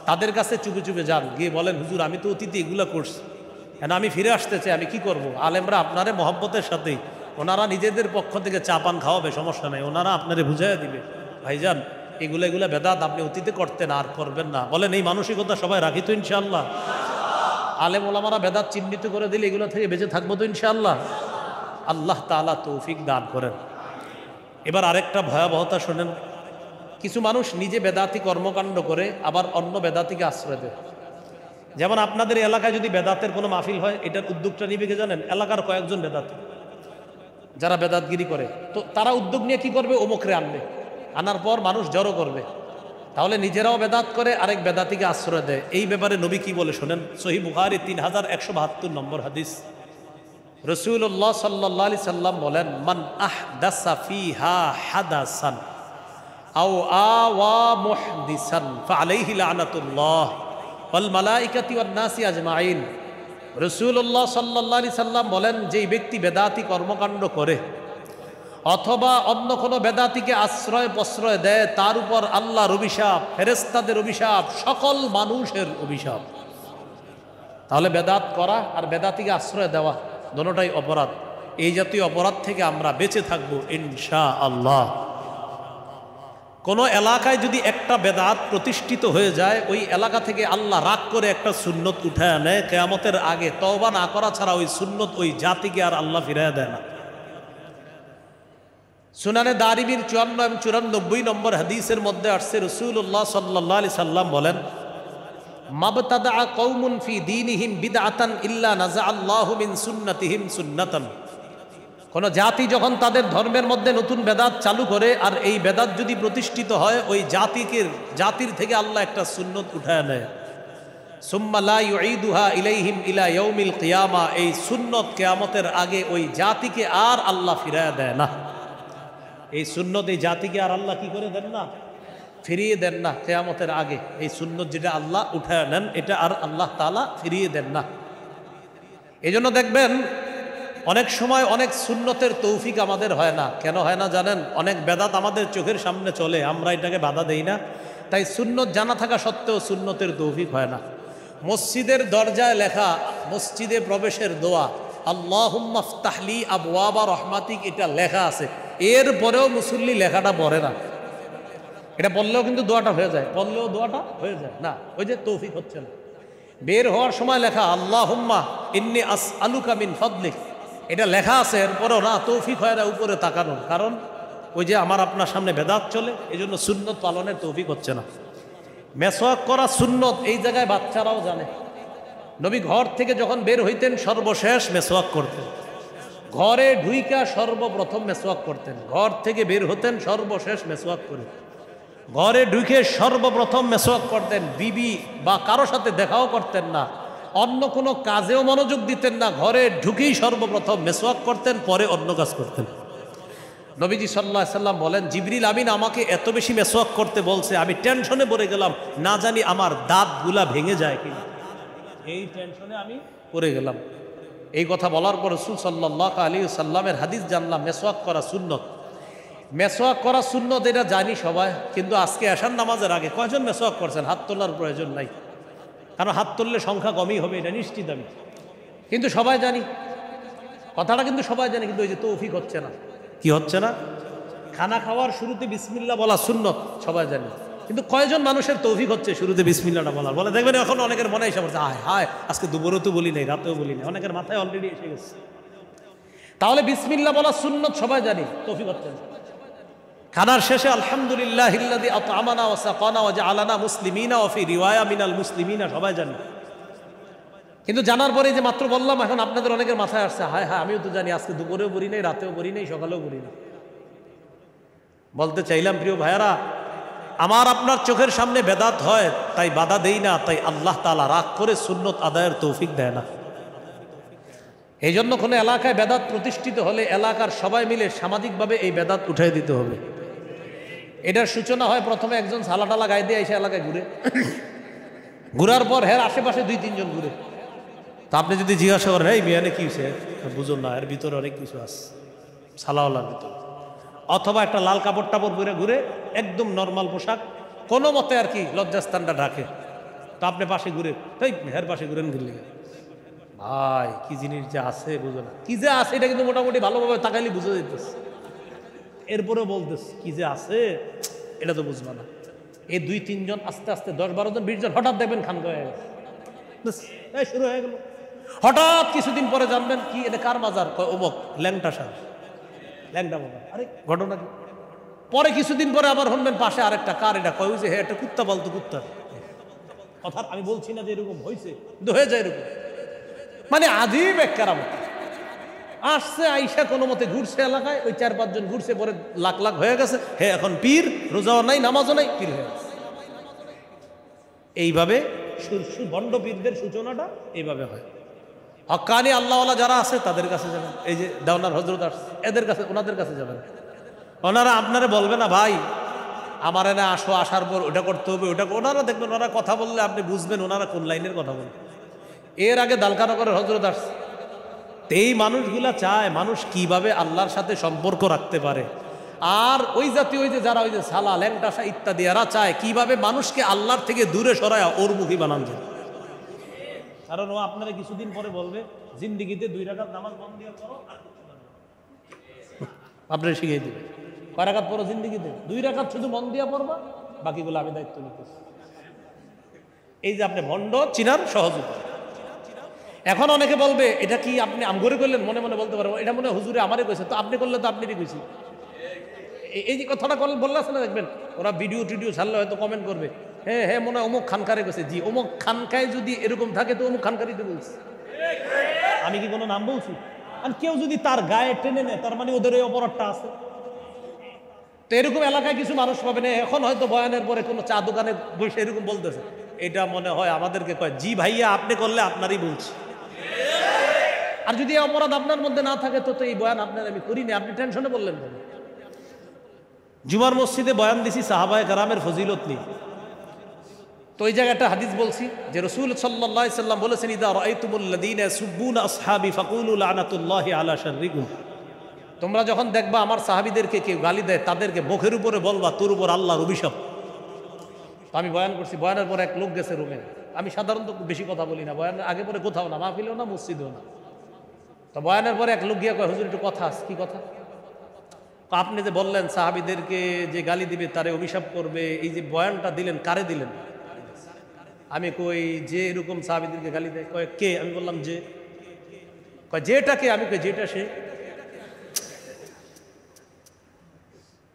তাদের কাছে চুপে চুপে যান, গিয়ে বলেন হুজুর আমি তো অতীতে এগুলো করছি, কেন আমি ফিরে আসতে চাই, আমি কি করব? আলেমরা আপনারে মহব্বতের সাথেই, ওনারা নিজেদের পক্ষ থেকে চা পান খাওয়াবে, সমস্যা নেই, ওনারা আপনারে বুঝাইয়া দিবে ভাইজান এগুলা বেদাত আপনি অতীতে করতেন আর করবেন না। বলেন এই মানসিকতা সবাই রাখি তো ইনশাআল্লাহ? আলেম ওলামারা বেদাত চিহ্নিত করে দিলে এগুলো থেকে বেঁচে থাকবো তো ইনশাআল্লাহ? আল্লাহ তাআলা তৌফিক দান করেন। এবার আরেকটা ভয়াবহতা শোনেন, কিছু মানুষ নিজে বেদাতি কর্মকাণ্ড করে আবার অন্য বেদাতিকে আশ্রয় দেয়। যেমন আপনাদের এলাকায় যদি বেদাতের কোনো মাহফিল হয়, এটার উদ্যোগটা নিবে কে জানেন? এলাকার কয়েকজন বেদাতি যারা বেদাতগিরি করে, তো তারা উদ্যোগ নিয়ে কি করবে? অমুকরে আনবে, আনার পর মানুষ জড়ো করবে, তাহলে নিজেরাও বেদাত করে আরেক বেদাতিকে আশ্রয় দেয়। এই ব্যাপারে নবী কি বলে শোনেন, সহিহ বুখারী 3172 নম্বর হাদিস। রাসূলুল্লাহ সাল্লাল্লাহু আলাইহি সাল্লাম বলেন, মান আহদাসা ফিহা হাদাসান আও আওয়া মুহদিসান ফাআলাইহি লানাতুল্লাহ ওয়াল মালাইকাতি ওয়ান নাসি আজমাইন। রাসূলুল্লাহ সাল্লাল্লাহু আলাইহি সাল্লাম বলেন, যেই ব্যক্তি বেদাতি কর্মকাণ্ড করে অথবা অন্য কোনো বেদাতিকে আশ্রয় প্রশ্রয় দেয়, তার উপর আল্লাহর অভিশাপ, ফেরেশতাদের অভিশাপ, সকল মানুষের অভিশাপ। তাহলে বেদাত করা আর বেদাতিকে আশ্রয় দেওয়া দুটোটাই অপরাধ। এই জাতীয় অপরাধ থেকে আমরা বেঁচে থাকবো ইনশাআল্লাহ। কোনো এলাকায় যদি একটা বেদাত প্রতিষ্ঠিত হয়ে যায়, ওই এলাকা থেকে আল্লাহ রাগ করে একটা সুন্নত উঠায় আনে, কিয়ামতের আগে তওবা না করা ছাড়া ওই সুন্নত ওই জাতিকে আর আল্লাহ ফিরাইয়া দেয় না। সুনানে দারিমির 54 এবং 94 নম্বর হাদিসের মধ্যে আসছে, রাসূলুল্লাহ সাল্লাল্লাহু আলাইহি সাল্লাম বলেন, মাবতাদা কওমুন ফি দীনিহিম বিদআতান ইল্লা নাযাআল্লাহু মিন সুন্নাতিহিম সুন্নাতান। কোন জাতি যখন তাদের ধর্মের মধ্যে নতুন বেদাত চালু করে, আর এই বেদাত যদি প্রতিষ্ঠিত হয়, ওই জাতির থেকে আল্লাহ একটা সুন্নত উঠায় নেয়। সুম্মা লা ইউঈদুহা ইলাইহিম ইলা ইয়াউমিল কিয়ামা, এই সুন্নত কিয়ামতের আগে ওই জাতিকে আর আল্লাহ ফিরায়া দেয় না। এই সুন্নত এই জাতিকে আর আল্লাহ কি করে দেন না? ফিরিয়ে দেন না। কিয়ামতের আগে এই সুন্নত যেটা আল্লাহ উঠায় নেন, এটা আর আল্লাহ তাআলা ফিরিয়ে দেন না। এই জন্য দেখবেন অনেক সময় অনেক সুন্নতের তৌফিক আমাদের হয় না। কেন হয় না জানেন? অনেক বেদাত আমাদের চোখের সামনে চলে, আমরা এটাকে বাধা দেই না, তাই সুন্নত জানা থাকা সত্ত্বেও সুন্নতের তৌফিক হয় না। মসজিদের দরজায় লেখা মসজিদে প্রবেশের দোয়া, আল্লাহুম্মা ফতাহলি আবওয়াবা রহমাতিক, এটা লেখা আছে, এরপরেও মুসল্লি লেখাটা পড়ে না। এটা বললেও কিন্তু দোয়াটা হয়ে যায়, বললেও দোয়াটা হয়ে যায় না, ওই যে তৌফিক হচ্ছে না। বের হওয়ার সময় লেখা আল্লাহুম্মা ইন্নী আসআলুকা মিন ফাদলিক, এটা লেখা আছে, এরপরেও না, তৌফিক হয় না উপরে তাকানোর। কারণ ওই যে আমার আপনার সামনে বেদাত চলে, এই জন্য সুন্নত পালনের তৌফিক হচ্ছে না। মেসওয়াক করা সুন্নত, এই জায়গায় বাচ্চারাও জানে। নবী ঘর থেকে যখন বের হইতেন সর্বশেষ মেসওয়াক করতেন, ঘরে ঢুইকা সর্বপ্রথম মেসওয়াক করতেন, ঘর থেকে বের হতেন সর্বশেষ মেসওয়াক করে, ঘরে ঢুকে সর্বপ্রথম মেসওয়াক করতেন। বিবি বা কারো সাথে দেখাও করতেন না, অন্য কোনো কাজেও মনোযোগ দিতেন না, ঘরে ঢুকেই সর্বপ্রথম মেসওয়াক করতেন, পরে অন্য কাজ করতেন। নবীজি সাল্লাল্লাহু আলাইহি সাল্লাম বলেন, জিবরিল আমিন আমাকে এত বেশি মেসওয়াক করতে বলছে, আমি টেনশনে পড়ে গেলাম, না জানি আমার দাঁতগুলা ভেঙে যায় কিনা, এই টেনশনে আমি পড়ে গেলাম। এই কথা বলার পর রাসূল সাল্লাল্লাহু আলাইহি সাল্লামের হাদিস জানলাম, মেসওয়াক করা সুন্নত। মেসওয়াক করা সুন্নত এটা জানি সবাই, কিন্তু আজকে এশার নামাজের আগে কয়জন মেসওয়াক করছেন? হাত তোলার প্রয়োজন নাই, কারণ হাত তুললে সংখ্যা কমই হবে, এটা নিশ্চিত আমি। কিন্তু সবাই জানি কথাটা, কিন্তু সবাই জানি, কিন্তু ওই যে তৌফিক হচ্ছে না। কি হচ্ছে না? খানা খাওয়ার শুরুতে বিসমিল্লাহ বলা সুন্নত, সবাই জানি, কিন্তু কয়জন মানুষের তৌফিক হচ্ছে শুরুতে বিসমিল্লাহটা বলার? বলে দেখবেন এখন অনেকের মনে এসে পড়ছে, হায় হায় আজকে দুপুরেও তো বলি নাই, রাতেও বলি নাই, অনেকের মাথায় অলরেডি এসে গেছে। তাহলে বিসমিল্লাহ বলা সুন্নত সবাই জানি, তৌফিক হচ্ছে না। খানার শেষে আলহামদুলিল্লাহিল্লাযী আত'আমানা ওয়া সাকানা ওয়া জাআলানা মুসলিমিনা ওয়া ফি রিওয়ায়া মিনাল মুসলিমিনা, সবাই জানি, কিন্তু জানার পরে যে মাত্র বললাম, এখন আপনাদের অনেকের মাথায় আসছে, হায় হায় আমিও তো জানি, আজকে দুপুরেও পড়ি নাই, রাতেও পড়ি নাই, সকালেও পড়ি নাই। বলতে চাইলাম প্রিয় ভাইয়ারা, আমার আপনার চোখের সামনে বেদাত হয় তাই বাধা দেই না, তাই আল্লাহ তাআলা রাগ করে সুন্নত আদায়ের তৌফিক দেয় না। এই জন্য কোনো এলাকায় বেদাত প্রতিষ্ঠিত হলে এলাকার সবাই মিলে সামাজিকভাবে এই বেদাত উঠাই দিতে হবে। এটার সূচনা হয় প্রথমে একজন সালাটালা গায়ে দিয়ে এসে এলাকায় ঘুরে, ঘুরার পর হের আশেপাশে 2-3 জন ঘুরে। তা আপনি যদি জিজ্ঞাসা করেন, এই মিয়ানে কি হয়েছে, বুঝুন না, এর ভিতরে অনেক কিছু আছে সালাওয়ালার ভিতরে। অথবা একটা লাল কাপড় টাপড় পরে ঘুরে, একদম নর্মাল পোশাক, কোনো মতে আর কি লজ্জাস্থানটা ঢাকে। তো আপনি পাশে ঘুরে, তাই হের পাশে ঘুরেন ঘুরলে, ভাই কি জিনিস যে আছে বুঝো না, কি যে আছে এটা কিন্তু মোটামুটি ভালোভাবে তাকাইলে বুঝে যেতেছে। এরপরেও বলতেছে কি যে আছে এটা তো বুঝবা না। এই 2-3 জন আস্তে আস্তে 10-12 জন 20 জন হঠাৎ দেখবেন খান হয়ে গেছে, শুরু হয়ে গেল। হঠাৎ কিছুদিন পরে জানবেন কি এটা কার মাজার, অমুক ল্যাংটা সার, ল্যাংটা বাবা, আরে ঘটনা কি। পরে কিছুদিন পরে আবার শুনবেন পাশে আরেকটা, কার এটা, কয় যে হ্যাঁ একটা কুত্তা পালতো কুত্তা। অর্থাৎ আমি বলছি না যে এরকম হয়েছে, কিন্তু হয়ে যায় এরকম। মানে আজীব এক কেরামত। আসছে আইসা কোনো মতে ঘুরছে এলাকায়, ওই 4-5 জন ঘুরছে, পরে লাখ লাখ হয়ে গেছে, হ্যাঁ এখন পীর, রোজাও নাই নামাজও নাই, পীর হয়ে গেছে। এইভাবে ভণ্ড পীরদের সূচনাটা এইভাবে হয়। হক্কানি আল্লাহওয়ালা যারা আছে তাদের কাছে যাবেন, এই যে দেওনার হজরত আসছে এদের কাছে, ওনাদের কাছে যাবেন। ওনারা আপনারা বলবে না ভাই আমার এনে আসো, আসার পর ওটা করতে হবে ওটা, ওনারা দেখবেন ওনারা কথা বললে আপনি বুঝবেন ওনারা কোন লাইনের কথা বলেন। এর আগে দালকানগরের হজরত আসছে। এই মানুষগুলা চায় মানুষ কিভাবে আল্লাহর সাথে সম্পর্ক রাখতে পারে, আর ওই জাতীয় ওই যে যারা ওই যে সালা ল্যাংটাসা ইত্যাদি এরা চায় কিভাবে মানুষকে আল্লাহর থেকে দূরে সরায় ওর মুখী বানান যায়। কারণ ও আপনারা কিছুদিন পরে বলবে জিন্দিগিতে 2 রাকাত নামাজ বন্ধ দিয়ে করো, আপনারা শিখিয়ে দিবে কয় রাকাত পড়ো জিন্দিগিতে, 2 রাকাত শুধু মন দিয়া পড়বা, বাকিগুলো আমি দায়িত্ব নিতেছি। এই যে আপনি ভণ্ড চিনার সহজ উপায়। এখন অনেকে বলবে এটা কি আপনি আমগরে করলেন, মনে মনে বলতে পারবো এটা মনে হয় হুজুরে আমারে কইছে, তো আপনি করলে তো আপনারই কইছি। এই যে কথাটা বললে আছে না, দেখবেন ওরা ভিডিও টিডিও ছাড়লে হয়তো কমেন্ট করবে, হ্যাঁ হ্যাঁ মনে হয় অমুক খানকারে কইছে। জি, অমুক খানকায় যদি এরকম থাকে তো অমুক খানকারই তো বলছি, আমি কি কোনো নাম বলছি? আর কেউ যদি তার গায়ে টেনে নেয় তার মানে ওদের এই অপরাধটা আছে। তো এরকম এলাকায় কিছু মানুষ পাবে না, এখন হয়তো বয়ানের পরে কোনো চা দোকানে বসে এরকম বলতেছে, এটা মনে হয় আমাদেরকে কয় জি ভাইয়া আপনি করলে আপনারই বলছি। আর যদি এই অপরাধ আপনার মধ্যে না থাকে তো এই বয়ান আপনার আমি করি না, আপনি টেনশনে বললেন কেন? জুমার মসজিদে বয়ান দিছি সাহাবায়ে কেরামের ফজিলত নিয়ে। তো ওই জায়গায় একটা হাদিস বলছি যে রাসূল সাল্লাল্লাহু আলাইহি সাল্লাম বলেছেন, ইদা রাআইতুমুল্লাযীনা ইয়াসুব্বুনা আসহাবি ফাকুলু লানাতুল্লাহি আলা শাররিকুম, তোমরা যখন দেখবা আমার সাহাবীদেরকে কেউ গালি দেয় তাদেরকে মুখের উপরে বলবা তোর উপর আল্লাহর অভিশাপ। তো আমি বয়ান করছি, বয়ানের পর এক লোক গেছে রুমে। আমি সাধারণত বেশি কথা বলি না, বয়ানের আগে পরে কোথাও না, মাহফিলেও না, মসজিদেও না। তো বয়ানের পরে এক লোক গিয়া কয়, হুজুর একটু কথা আছে। কি কথা? আপনি যে বললেন সাহাবীদেরকে যে গালি দিবে তারে অভিশাপ করবে, এই যে বয়ানটা দিলেন কারে দিলেন? আমি কই যে এরকম সাহাবীদেরকে গালি দেয়। কয় কে? আমি বললাম যে। কয় যেটাকে? আমি কই যেটা সে।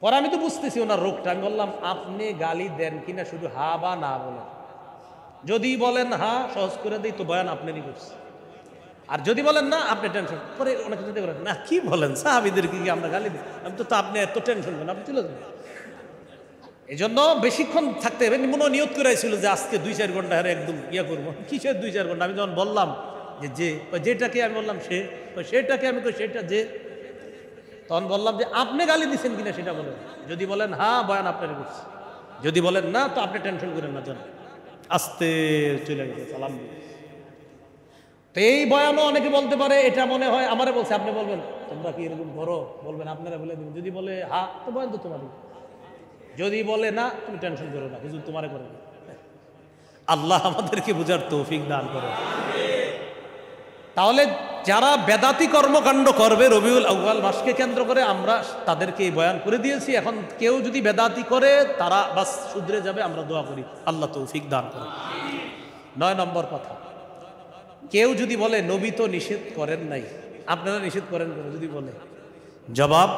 পরে আমি তো বুঝতেছি ওনার রোগটা। আমি বললাম আপনি গালি দেন কিনা শুধু হা বা না বলেন। যদি বলেন হা, সহজ করে দিই, তো বয়ান আপনারই করছি। আর যদি বলেন না, আপনি টেনশন পরে অনেকে যদি বলেন না কি বলেন সাহাবীদেরকে কি আমরা গালি দিই, আমি তো আপনি এত টেনশন করেন, আপনি চলে যান। এই জন্য বেশিক্ষণ থাকতে হবে। মনে নিয়ত করেছিল যে আজকে 2-4 ঘন্টা হারে একদম ইয়া করবো। কিসের 2-4 ঘন্টা? আমি যখন বললাম যে যেটাকে, আমি বললাম সে, সেটাকে, আমি কই সেটা যে। তখন বললাম যে আপনি গালি দিচ্ছেন কিনা সেটা বলেন। যদি বলেন হ্যাঁ, বয়ান আপনার করছি। যদি বলেন না, তো আপনি টেনশন করেন না, জান আস্তে চলে গেছে সালাম দিয়ে। তো এই বয়ানও অনেকে বলতে পারে এটা মনে হয় আমারে বলছে, আপনি বলবেন তোমরা কি এরকম করো, বলবেন আপনারা বলে দিন। যদি বলে হ্যাঁ, তো বয়ান তো তোমারই। যদি বলে না, তুমি টেনশন করো না, হুজুর তোমারে করে। আল্লাহ আমাদেরকে বুঝার তৌফিক দান করে। তাহলে যারা বেদাতি কর্মকাণ্ড করবে রবিউল আউয়াল মাসকে কেন্দ্র করে, আমরা তাদেরকে এই বয়ান করে দিয়েছি। এখন কেউ যদি বেদাতি করে তারা বাস শুধরে যাবে, আমরা দোয়া করি আল্লাহ তৌফিক দান করে। 9 নম্বর কথা, কেউ যদি বলে নবী তো নিষেধ করেন নাই, আপনারা নিষেধ করেন কেন? যদি বলে, জবাব,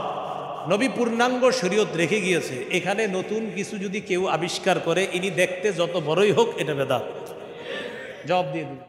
নবী পূর্ণাঙ্গ শরীয়ত রেখে গিয়েছে, এখানে নতুন কিছু যদি কেউ আবিষ্কার করে ইনি দেখতে যত বড়ই হোক এটা বেদাত। জবাব দিয়ে দিন।